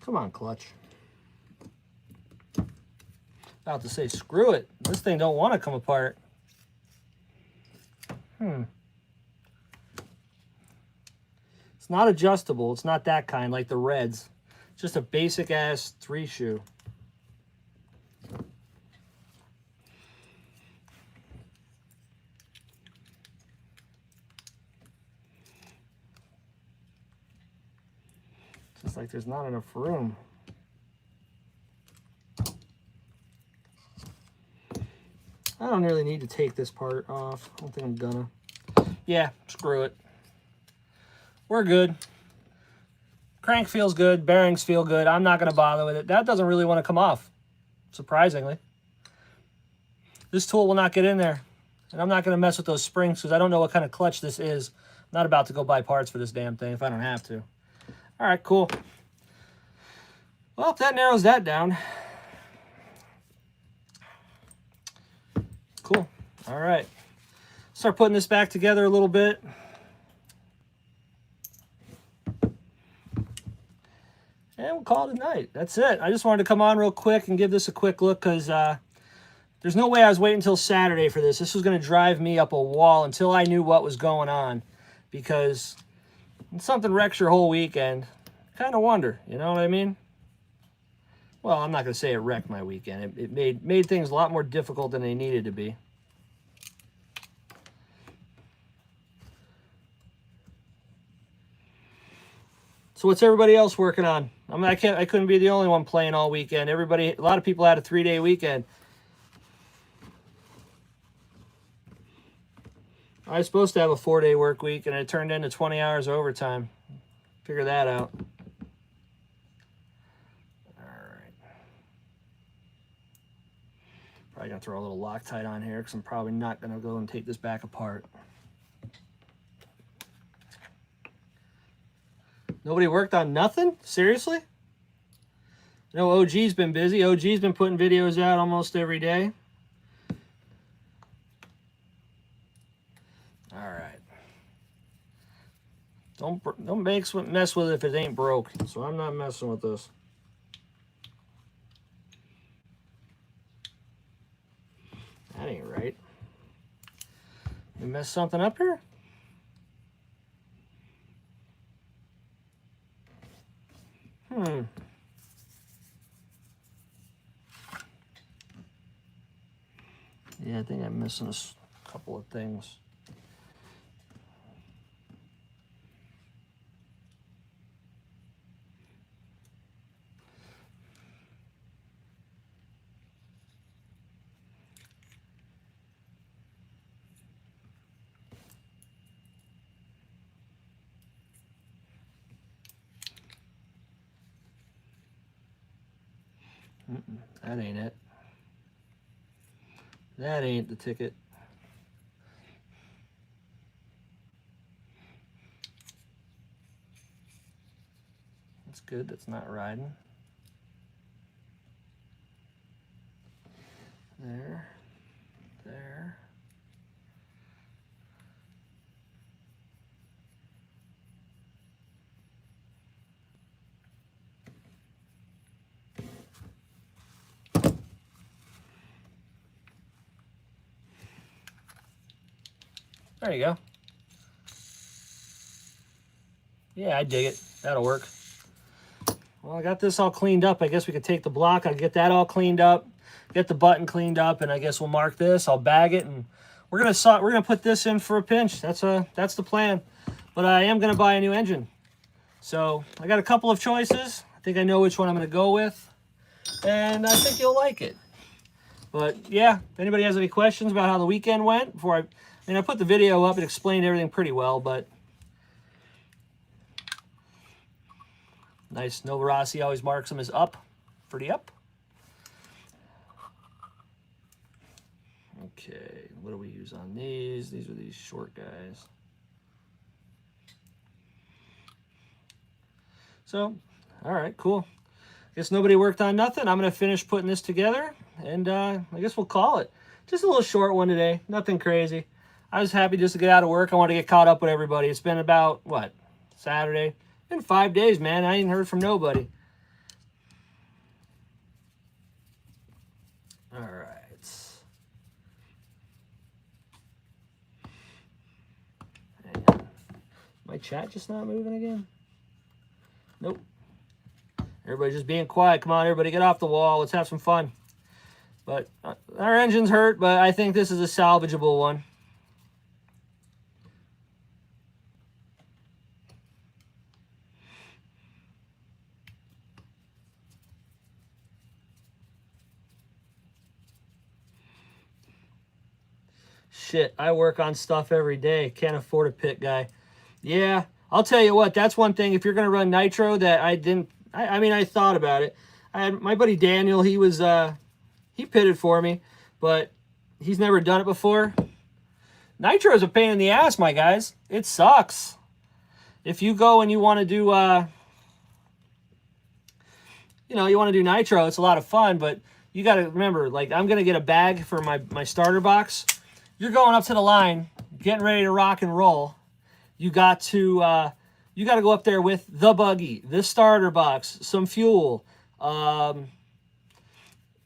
Come on, clutch. About to say, screw it. This thing don't want to come apart. It's not adjustable. It's not that kind like the Reds. Just a basic ass 3-shoe. Just like there's not enough room. I don't really need to take this part off. I don't think I'm gonna. Yeah, screw it. We're good. Crank feels good. Bearings feel good. I'm not going to bother with it. That doesn't really want to come off, surprisingly. This tool will not get in there. And I'm not going to mess with those springs because I don't know what kind of clutch this is. I'm not about to go buy parts for this damn thing if I don't have to. All right, cool. Well, if that narrows that down. Cool. All right. Start putting this back together a little bit. And we'll call it a night. That's it. I just wanted to come on real quick and give this a quick look because there's no way I was waiting until Saturday for this. This was going to drive me up a wall until I knew what was going on. Because when something wrecks your whole weekend, kind of wonder, you know what I mean? Well, I'm not going to say it wrecked my weekend. It made things a lot more difficult than they needed to be. So what's everybody else working on? I mean, I couldn't be the only one playing all weekend. A lot of people had a 3-day weekend. I was supposed to have a 4-day work week, and it turned into 20 hours of overtime. Figure that out. All right. Probably gonna throw a little Loctite on here because I'm probably not gonna go and take this back apart. Nobody worked on nothing? Seriously? You know, OG's been busy. OG's been putting videos out almost every day. All right. Don't mess with it if it ain't broke. So I'm not messing with this. That ain't right. You messed something up here? Yeah, I think I'm missing a couple of things. That ain't it. That ain't the ticket. That's good. That's not riding. There. There. There you go. Yeah, I dig it. That'll work. Well, I got this all cleaned up. I guess we could take the block. I'll get that all cleaned up, get the button cleaned up, and I guess we'll mark this. I'll bag it, and we're gonna put this in for a pinch. That's the plan. But I am gonna buy a new engine. So I got a couple of choices. I think I know which one I'm gonna go with, and I think you'll like it. But yeah, if anybody has any questions about how the weekend went, before I put the video up and explained everything pretty well, but nice. Novarossi always marks them as up for the up. Okay, what do we use on these? These are these short guys. So, all right, cool. Guess nobody worked on nothing. I'm going to finish putting this together, and I guess we'll call it. Just a little short one today. Nothing crazy. I was happy just to get out of work. I want to get caught up with everybody. It's been about, what, Saturday? Been 5 days, man. I ain't heard from nobody. All right. Hang on. My chat just not moving again? Nope. Everybody just being quiet. Come on, everybody, get off the wall. Let's have some fun. But our engine's hurt, but I think this is a salvageable one. Shit, I work on stuff every day. Can't afford a pit guy. Yeah, I'll tell you what, that's one thing. If you're going to run nitro that I didn't, I mean, I thought about it. I had my buddy Daniel, he pitted for me, but he's never done it before. Nitro is a pain in the ass, my guys. It sucks. If you go and you want to do, you want to do nitro, it's a lot of fun, but you got to remember, like, I'm going to get a bag for my starter box. You're going up to the line, getting ready to rock and roll. You got to go up there with the buggy, the starter box, some fuel. What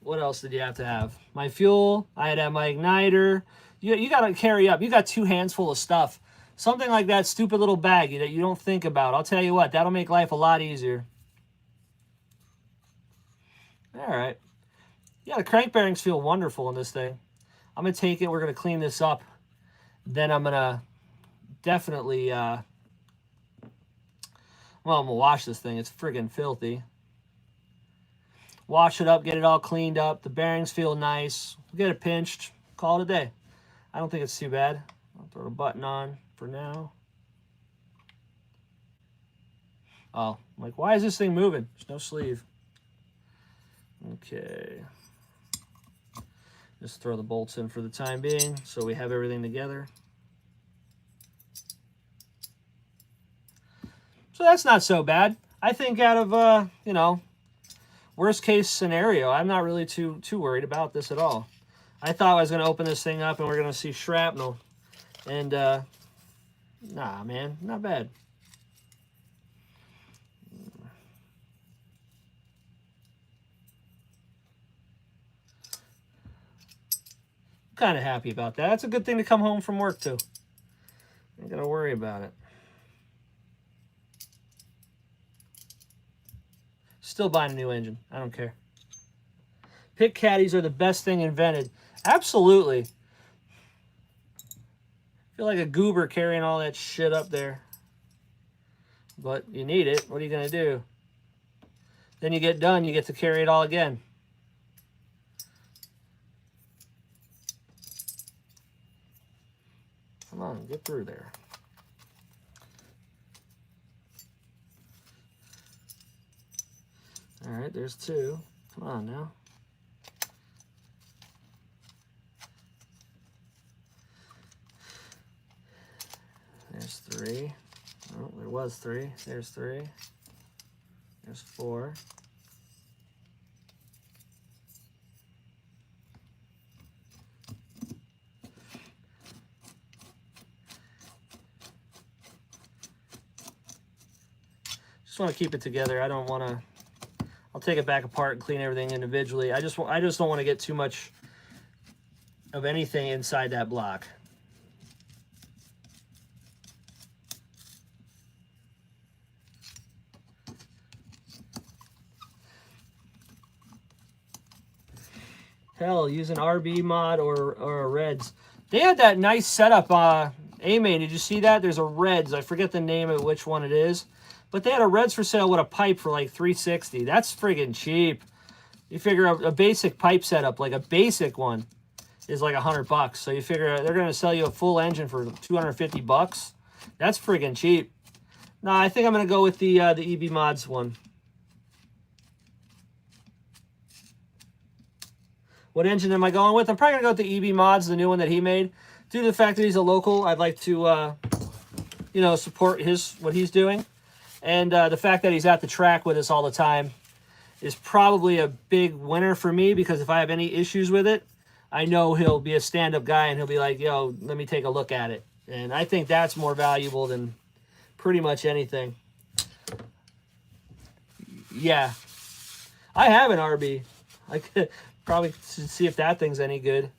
else did you have to have? My fuel. I had to have my igniter. You got to carry up. You got 2 hands full of stuff. Something like that stupid little bag that you don't think about. I'll tell you what, that'll make life a lot easier. All right. Yeah, the crank bearings feel wonderful in this thing. I'm going to take it. We're going to clean this up. Then I'm going to definitely, I'm going to wash this thing. It's friggin' filthy. Wash it up, get it all cleaned up. The bearings feel nice. Get it pinched. Call it a day. I don't think it's too bad. I'll throw a button on for now. Oh, I'm like, why is this thing moving? There's no sleeve. Okay. Just throw the bolts in for the time being so we have everything together. So that's not so bad. I think out of, worst case scenario, I'm not really too worried about this at all. I thought I was going to open this thing up and we're going to see shrapnel. And, nah, man, not bad. Kind of happy about that. That's a good thing to come home from work to. Ain't got to worry about it. Still buying a new engine. I don't care. Pit caddies are the best thing invented. Absolutely. Feel like a goober carrying all that shit up there. But you need it. What are you going to do? Then you get done, you get to carry it all again. Come on, get through there. All right, there's 2. Come on now. There's 3. Oh, there was 3. There's 3. There's 4. Just want to keep it together. I don't want to. I'll take it back apart and clean everything individually. I just don't want to get too much of anything inside that block. Hell, use an RB mod or a Reds. They had that nice setup. A-Main, did you see that? There's a Reds. I forget the name of which one it is. But they had a Reds for sale with a pipe for like $360. That's friggin' cheap. You figure a basic pipe setup, like a basic one, is like $100. So you figure they're going to sell you a full engine for $250. That's friggin' cheap. No, I think I'm going to go with the EB Mods one. What engine am I going with? I'm probably going to go with the EB Mods, the new one that he made. Due to the fact that he's a local, I'd like to, you know, support what he's doing. And the fact that he's at the track with us all the time is probably a big winner for me, because if I have any issues with it, I know he'll be a stand-up guy and he'll be like, yo, let me take a look at it. And I think that's more valuable than pretty much anything. Yeah. I have an RB. I could probably see if that thing's any good.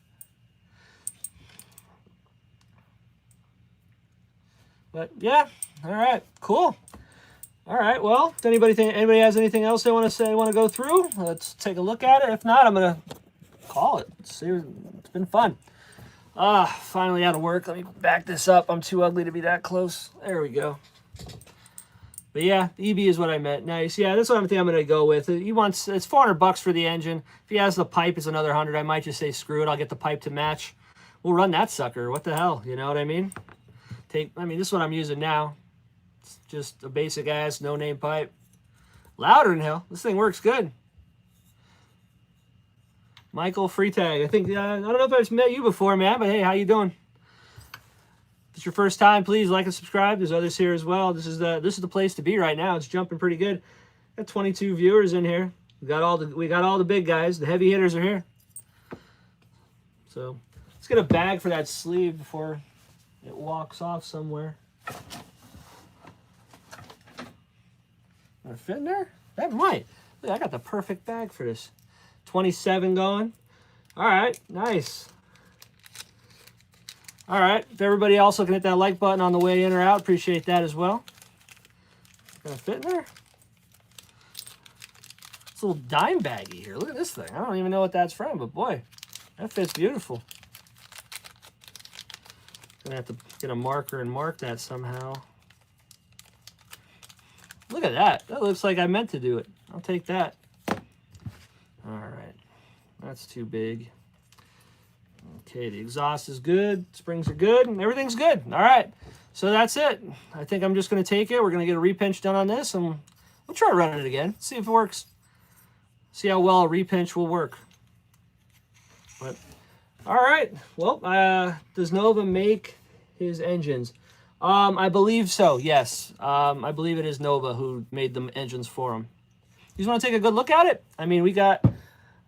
But yeah, all right, cool. All right, well, if anybody has anything else they want to say, want to go through, let's take a look at it. If not, I'm gonna call it. See, it's been fun. Finally out of work. Let me back this up. I'm too ugly to be that close. There we go. But yeah, EB is what I meant. Nice. Yeah, that's what I'm gonna go with. It's $400 for the engine. If he has the pipe, it's another 100. I might just say screw it. I'll get the pipe to match. We'll run that sucker. What the hell? You know what I mean? This is what I'm using now. It's just a basic ass no-name pipe. Louder than hell. This thing works good. Michael Freetag. I think I don't know if I've met you before, man, but hey, how you doing? If it's your first time, please like and subscribe. There's others here as well. This is the place to be right now. It's jumping pretty good. Got 22 viewers in here. We got all the big guys. The heavy hitters are here. So let's get a bag for that sleeve before it walks off somewhere. Gonna fit in there? That might. Look, I got the perfect bag for this. 27 going. All right, nice. All right, if everybody also can hit that like button on the way in or out, appreciate that as well. Gonna fit in there? It's a little dime baggy here. Look at this thing. I don't even know what that's from, but boy, that fits beautiful. Gonna have to get a marker and mark that somehow. Look at that. That looks like I meant to do it. I'll take that. All right. That's too big. Okay, the exhaust is good. Springs are good. And everything's good. All right. So that's it. I think I'm just going to take it. We're going to get a repinch done on this, and we'll try running it again. See if it works. See how well a repinch will work. But, all right. Well, does Nova make his engines? I believe so, yes. I believe it is Nova who made the engines for him. You just want to take a good look at it? I mean, I got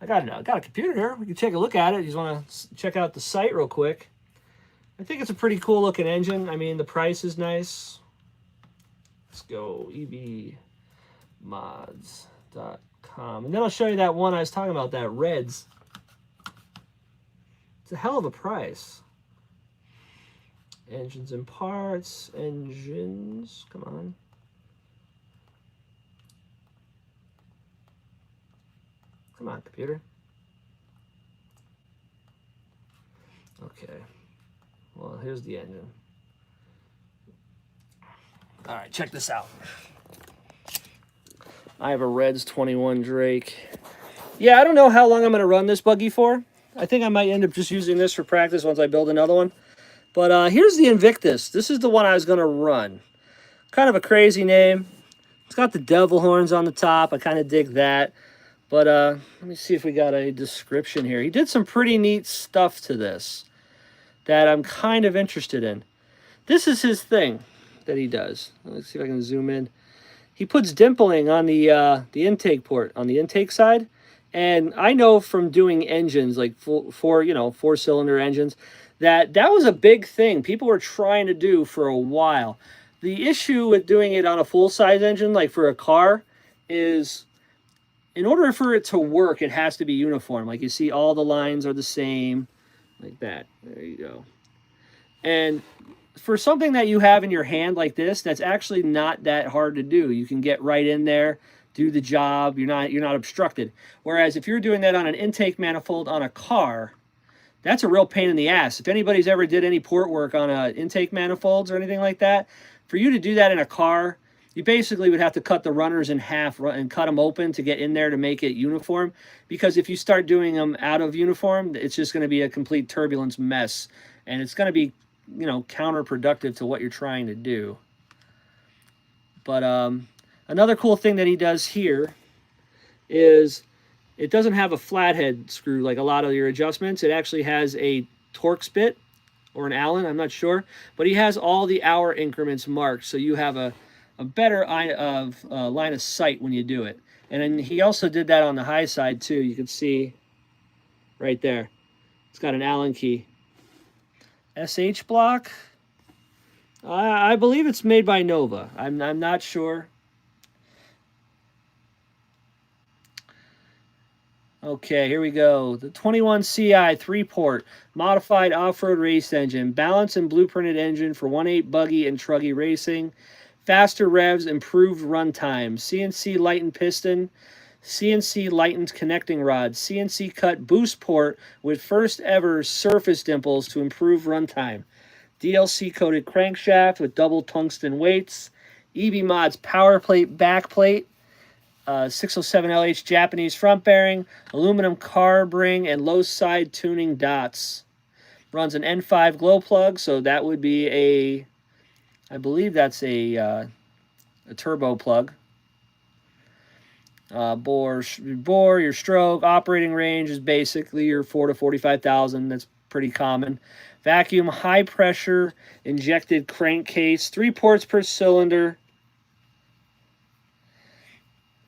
a computer here. We can take a look at it. You just want to check out the site real quick. I think it's a pretty cool looking engine. I mean, the price is nice. Let's go ebmods.com. And then I'll show you that one I was talking about, that Reds. It's a hell of a price. Engines and parts, engines, come on. Come on, computer. Okay, well, here's the engine. All right, check this out. I have a Reds 21 Drake. Yeah, I don't know how long I'm gonna run this buggy for. I think I might end up just using this for practice once I build another one. But here's the Invictus. This is the one I was going to run. Kind of a crazy name. It's got the devil horns on the top. I kind of dig that. But let me see if we got a description here. He did some pretty neat stuff to this that I'm kind of interested in. This is his thing that he does. Let's see if I can zoom in. He puts dimpling on the intake port, on the intake side. And I know from doing engines, like four-cylinder engines, that was a big thing people were trying to do for a while. The issue with doing it on a full-size engine, like for a car, is in order for it to work, it has to be uniform. Like you see, all the lines are the same, like that. There you go. And for something that you have in your hand like this, that's actually not that hard to do. You can get right in there, do the job. You're not obstructed. Whereas if you're doing that on an intake manifold on a car, that's a real pain in the ass. If anybody's ever did any port work on intake manifolds or anything like that, for you to do that in a car, you basically would have to cut the runners in half and cut them open to get in there to make it uniform. Because if you start doing them out of uniform, it's just going to be a complete turbulence mess. And it's going to be, counterproductive to what you're trying to do. But another cool thing that he does here is it doesn't have a flathead screw like a lot of your adjustments. It actually has a Torx bit or an Allen, I'm not sure. But he has all the hour increments marked, so you have a better line of sight when you do it. And then he also did that on the high side too. You can see right there. It's got an Allen key. SH block. I believe it's made by Nova. I'm not sure. Okay, here we go. The 21 CI 3-port modified off-road race engine, balanced and blueprinted engine for 1.8 buggy and truggy racing, faster revs, improved runtime, CNC lightened piston, CNC lightened connecting rod, CNC cut boost port with first ever surface dimples to improve runtime, DLC coated crankshaft with double tungsten weights, EB Mods power plate back plate, 607LH Japanese front bearing, aluminum carb ring, and low side tuning dots. Runs an N5 glow plug, so that would be I believe that's a turbo plug. Bore, your stroke, operating range is basically your 4 to 45,000. That's pretty common. Vacuum, high pressure, injected crankcase, 3 ports per cylinder.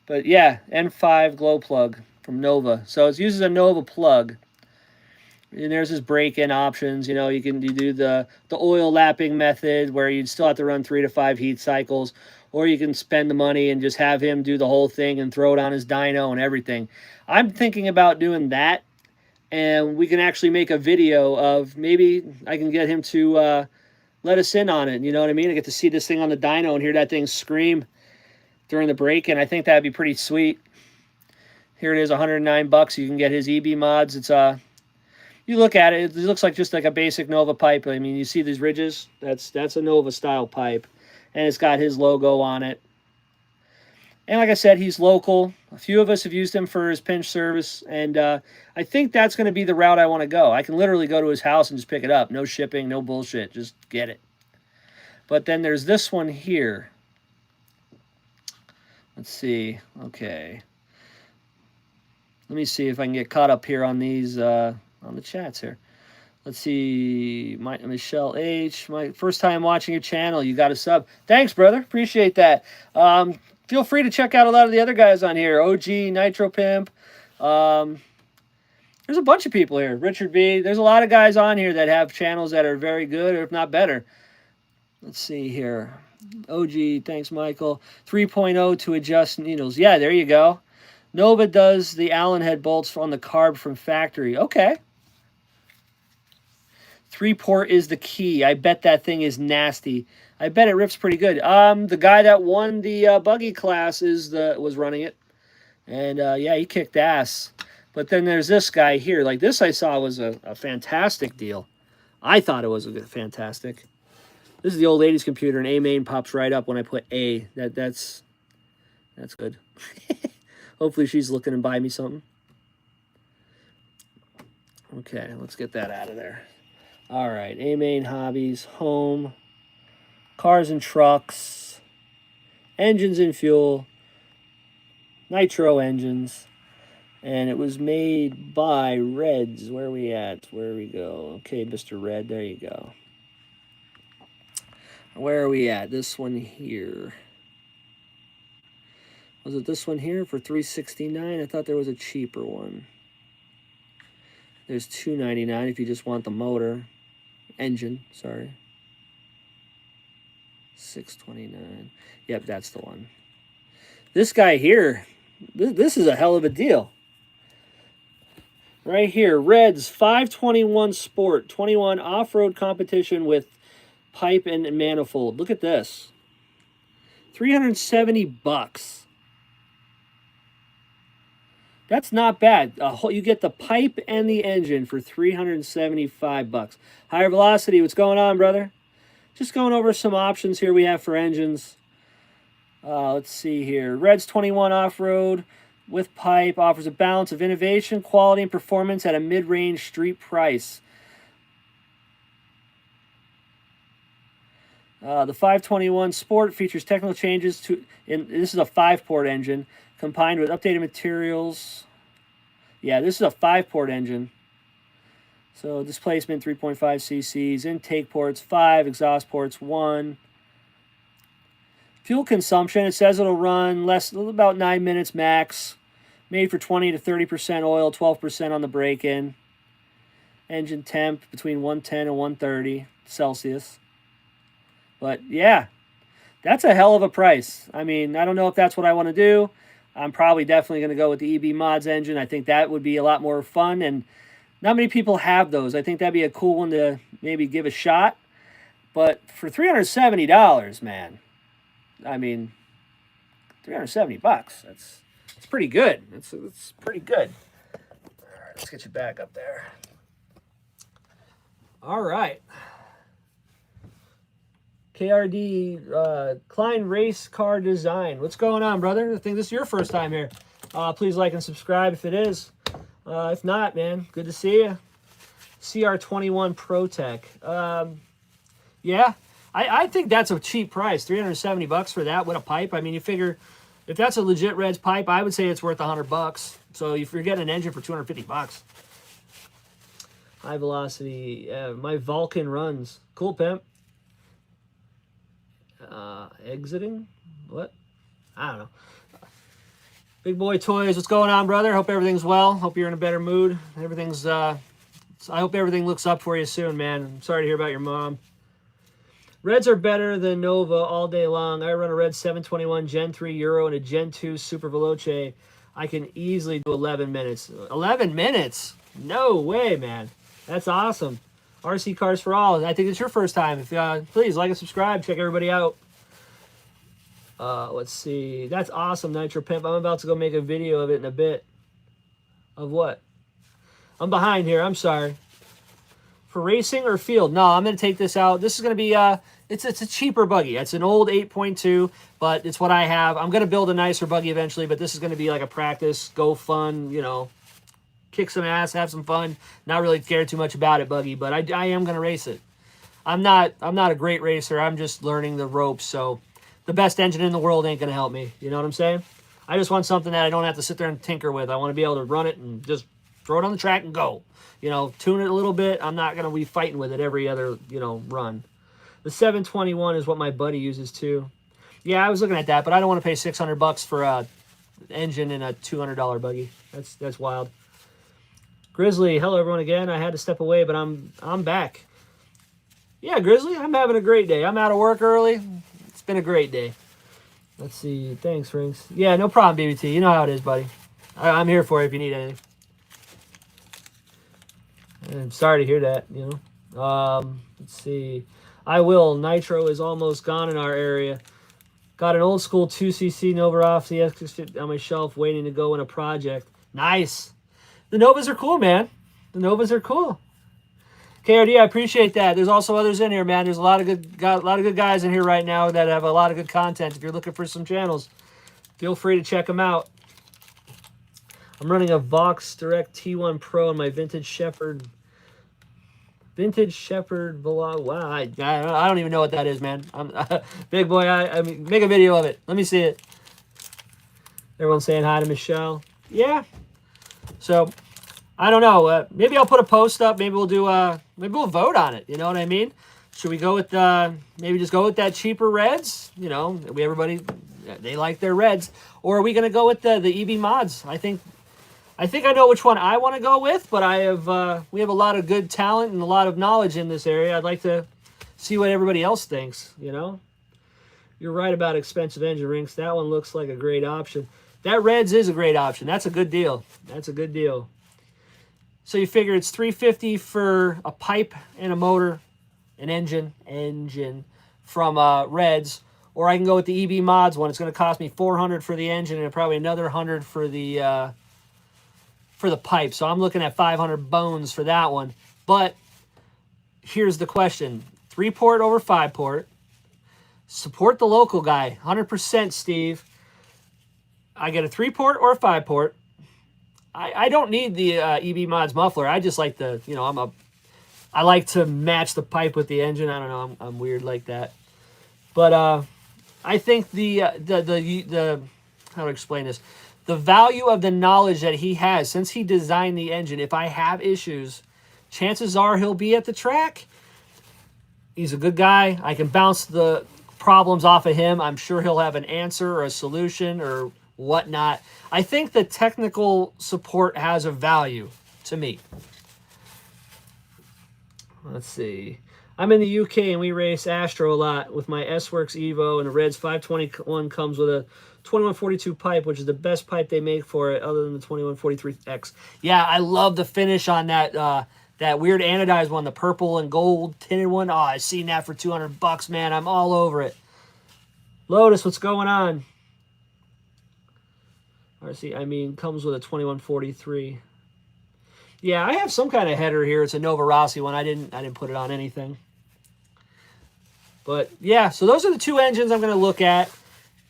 But yeah, N5 glow plug from Nova. So it uses a Nova plug. And there's his break-in options. You can do the oil lapping method where you'd still have to run 3 to 5 heat cycles. Or you can spend the money and just have him do the whole thing and throw it on his dyno and everything. I'm thinking about doing that. And we can actually make a video of, maybe I can get him to let us in on it. You know what I mean? I get to see this thing on the dyno and hear that thing scream during the break-in. I think that'd be pretty sweet. Here it is, $109. You can get his EB Mods. It's you look at it, it looks like just like a basic Nova pipe. I mean, you see these ridges? That's a Nova style pipe. And it's got his logo on it. And like I said, he's local. A few of us have used him for his pinch service. And I think that's going to be the route I want to go. I can literally go to his house and just pick it up. No shipping, no bullshit. Just get it. But then there's this one here. Let's see. Okay. Let me see if I can get caught up here on these, on the chats here. Let's see, Michelle H. My first time watching your channel. You got a sub. Thanks, brother. Appreciate that. Feel free to check out a lot of the other guys on here. OG, Nitro Pimp. There's a bunch of people here. Richard B. There's a lot of guys on here that have channels that are very good, or if not better. Let's see here. OG, thanks, Michael. 3.0 to adjust needles. Yeah, there you go. Nova does the Allen head bolts on the carb from factory. Okay. 3-port is the key. I bet that thing is nasty. I bet it rips pretty good. The guy that won the buggy class was running it. And yeah, he kicked ass. But then there's this guy here. Like this I saw was a fantastic deal. I thought it was fantastic. This is the old 80s computer, and A main pops right up when I put A. That's good. Hopefully she's looking to buy me something. Okay, let's get that out of there. All right, A main hobbies, home, cars and trucks, engines and fuel, nitro engines. And it was made by Reds. Where are we at? Where we go? Okay, Mr. Red, there you go. Where are we at? This one here. Was it this one here for $369? I thought there was a cheaper one. There's $299 if you just want the motor. Engine, sorry. $629. Yep, that's the one. This guy here, this is a hell of a deal. Right here, Reds 521 Sport, 21 off-road competition with pipe and manifold. Look at this. 370 bucks. That's not bad. You get the pipe and the engine for 375 bucks. Higher Velocity, what's going on, brother? Just going over some options here we have for engines. Let's see here. Reds 21 off-road with pipe offers a balance of innovation, quality, and performance at a mid-range street price. The 521 Sport features technical changes this is a 5-port engine combined with updated materials. Yeah, this is a 5-port engine. So displacement 3.5 cc's, intake ports 5, exhaust ports 1. Fuel consumption, it says it'll run about 9 minutes max. Made for 20 to 30% oil, 12% on the break-in. Engine temp between 110 and 130 Celsius. But yeah, that's a hell of a price. I mean, I don't know if that's what I want to do. I'm probably definitely going to go with the EB Mods engine. I think that would be a lot more fun, and not many people have those. I think that'd be a cool one to maybe give a shot. But for $370, man, I mean, 370 bucks. That's pretty good. It's pretty good. All right, let's get you back up there. All right. KRD Klein Race Car Design. What's going on, brother? I think this is your first time here. Please like and subscribe if it is. If not, man, good to see you. CR21 ProTech. Yeah, I think that's a cheap price. 370 bucks for that with a pipe. I mean, you figure if that's a legit Reds pipe, I would say it's worth 100 bucks. So if you're getting an engine for 250 bucks. High Velocity. My Vulcan runs. Cool, pimp. Exiting? What? I don't know. Big Boy Toys, what's going on, brother? Hope everything's well. Hope you're in a better mood. Everything's, I hope everything looks up for you soon, man. I'm sorry to hear about your mom. Reds are better than Nova all day long. I run a Red 721 Gen 3 Euro and a Gen 2 Super Veloce. I can easily do 11 minutes. 11 minutes? No way, man. That's awesome. RC Cars for All. I think it's your first time. If please like and subscribe. Check everybody out. Let's see. That's awesome, Nitro Pimp. I'm about to go make a video of it in a bit. Of what? I'm behind here. I'm sorry. For racing or field? No, I'm going to take this out. This is going to be, it's a cheaper buggy. It's an old 8.2, but it's what I have. I'm going to build a nicer buggy eventually, but this is going to be like a practice, go fun, you know, kick some ass, have some fun. Not really care too much about it, buggy, but I am going to race it. I'm not a great racer. I'm just learning the ropes, so the best engine in the world ain't going to help me. You know what I'm saying? I just want something that I don't have to sit there and tinker with. I want to be able to run it and just throw it on the track and go. You know, tune it a little bit. I'm not going to be fighting with it every other, you know, run. The 721 is what my buddy uses too. Yeah, I was looking at that, but I don't want to pay 600 bucks for a engine in a $200 buggy. That's wild. Grizzly, hello everyone again. I had to step away, but I'm back. Yeah, Grizzly, I'm having a great day. I'm out of work early. It's been a great day. Let's see. Thanks, Rynks. Yeah, no problem, BBT. You know how it is, buddy. I'm here for you if you need anything. I'm sorry to hear that, you know. Let's see. I will. Nitro is almost gone in our area. Got an old school 2cc novarossi X on my shelf waiting to go in a project. Nice. The Novas are cool, man. The Novas are cool. KRD, I appreciate that. There's also others in here, man. There's a lot of good guys in here right now that have a lot of good content. If you're looking for some channels, feel free to check them out. I'm running a Vox Direct T1 Pro in my Vintage Shepherd Vlog. Wow, I don't even know what that is, man. Big boy, I mean, make a video of it. Let me see it. Everyone's saying hi to Michelle. Yeah. So I don't know. Maybe I'll put a post up. Maybe we'll do. Maybe we'll vote on it. You know what I mean? Should we go with maybe just go with that cheaper reds? You know, everybody they like their reds, or are we gonna go with the EB mods? I think I know which one I want to go with, but we have a lot of good talent and a lot of knowledge in this area. I'd like to see what everybody else thinks. You know, you're right about expensive engine Rynks. That one looks like a great option. That reds is a great option. That's a good deal. That's a good deal. So you figure it's $350 for a pipe and a motor, an engine from Reds, or I can go with the EB Mods one. It's going to cost me $400 for the engine and probably another $100 for the pipe. So I'm looking at 500 bones for that one. But here's the question: 3-port over 5-port. Support the local guy, 100%, Steve. I get a 3-port or a 5-port. I don't need the EB Mods muffler. I just like the, you know, I like to match the pipe with the engine. I don't know. I'm weird like that. But I think the how to explain this? The value of the knowledge that he has since he designed the engine. If I have issues, chances are he'll be at the track. He's a good guy. I can bounce the problems off of him. I'm sure he'll have an answer or a solution or whatnot. I think the technical support has a value to me. Let's see. I'm in the UK and we race Astro a lot with my S-Works Evo, and the Reds 521 comes with a 2142 pipe, which is the best pipe they make for it other than the 2143X. Yeah, I love the finish on that that weird anodized one, the purple and gold tinted one. Oh, I've seen that for $200, man. I'm all over it. Lotus, what's going on? RC, I mean, comes with a 2143. Yeah, I have some kind of header here. It's a Novarossi one. I didn't put it on anything. But yeah, so those are the two engines I'm going to look at.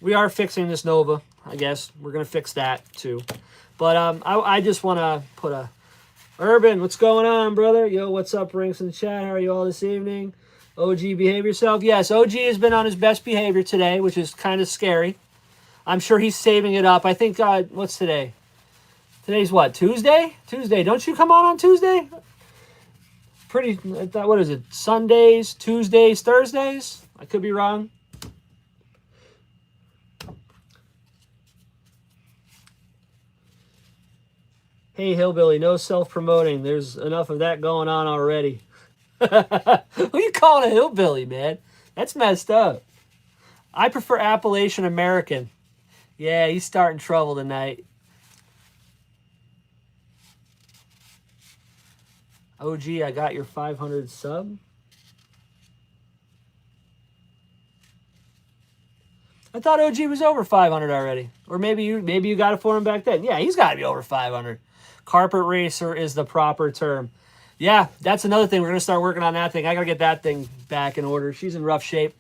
We are fixing this Nova, I guess. We're going to fix that too. But I just want to put a Urban, what's going on, brother? Yo, what's up, Rynks in the chat? How are you all this evening? OG, behave yourself. Yes, OG has been on his best behavior today, which is kind of scary. I'm sure he's saving it up. I think, what's today? Today's what, Tuesday? Tuesday. Don't you come on Tuesday? What is it? Sundays, Tuesdays, Thursdays? I could be wrong. Hey, Hillbilly, no self-promoting. There's enough of that going on already. Who are you calling a hillbilly, man? That's messed up. I prefer Appalachian American. Yeah, he's starting trouble tonight. OG, I got your 500 sub. I thought OG was over 500 already. Or maybe you got it for him back then. Yeah, he's got to be over 500. Carpet racer is the proper term. Yeah, that's another thing. We're going to start working on that thing. I got to get that thing back in order. She's in rough shape.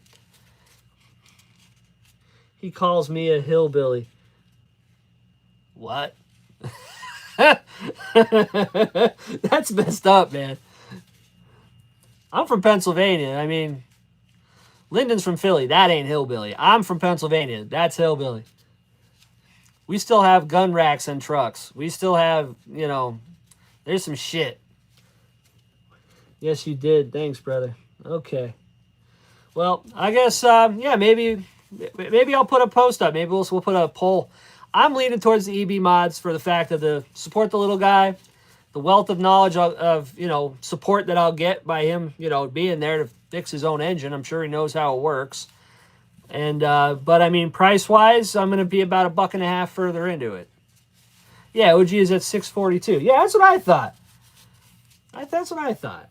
He calls me a hillbilly. What? That's messed up, man. I'm from Pennsylvania. I mean, Lyndon's from Philly. That ain't hillbilly. I'm from Pennsylvania. That's hillbilly. We still have gun racks and trucks. We still have, you know, there's some shit. Yes, you did. Thanks, brother. Okay. Well, I guess, yeah, maybe I'll put a post up. Maybe we'll put a poll. I'm leaning towards the EB mods for the fact of the support the little guy, the wealth of knowledge of you know, support that I'll get by him, you know, being there to fix his own engine. I'm sure he knows how it works. And, but I mean, price-wise, I'm going to be about $1.50 further into it. Yeah, OG is at 642. Yeah, that's what I thought. That's what I thought.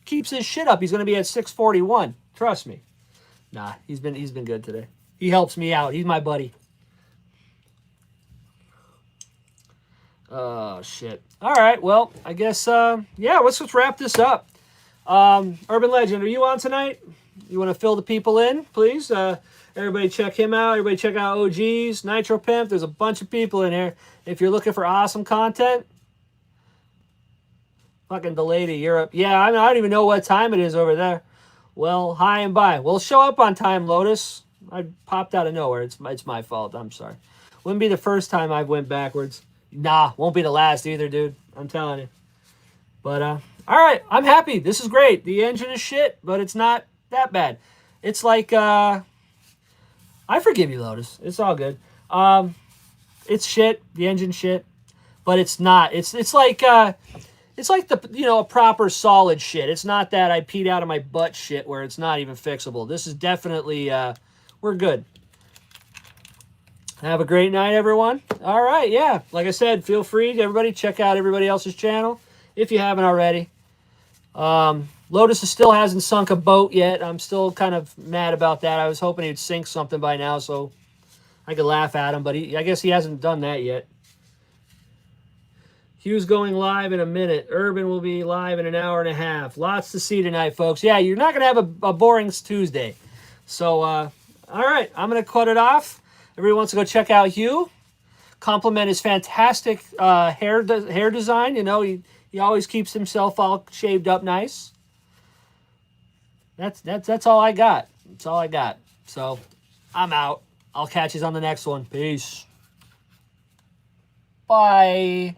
Keeps his shit up. He's going to be at 641. Trust me. Nah, he's been good today. He helps me out. He's my buddy. Oh, shit. All right, well, I guess, yeah, let's wrap this up. Urban Legend, are you on tonight? You want to fill the people in, please? Everybody check him out. Everybody check out OG's, Nitro Pimp. There's a bunch of people in here. If you're looking for awesome content, fucking delayed to Europe. Yeah, I don't even know what time it is over there. Well, hi and bye. Well, show up on time, Lotus. I popped out of nowhere. It's my fault. I'm sorry. Wouldn't be the first time I went backwards. Nah, won't be the last either, dude. I'm telling you. But, all right, I'm happy. This is great. The engine is shit, but it's not that bad. It's like, I forgive you, Lotus. It's all good. It's shit. The engine's shit, but it's not. It's like the, you know, a proper solid shit. It's not that I peed out of my butt shit where it's not even fixable. This is definitely, we're good. Have a great night, everyone. All right, yeah. Like I said, feel free to everybody check out everybody else's channel if you haven't already. Lotus still hasn't sunk a boat yet. I'm still kind of mad about that. I was hoping he'd sink something by now so I could laugh at him, but I guess he hasn't done that yet. Hugh's going live in a minute. Urban will be live in an hour and a half. Lots to see tonight, folks. Yeah, you're not going to have a boring Tuesday. So, all right, I'm going to cut it off. Everybody wants to go check out Hugh. Compliment his fantastic hair design. You know, he always keeps himself all shaved up nice. That's all I got. That's all I got. So, I'm out. I'll catch you on the next one. Peace. Bye.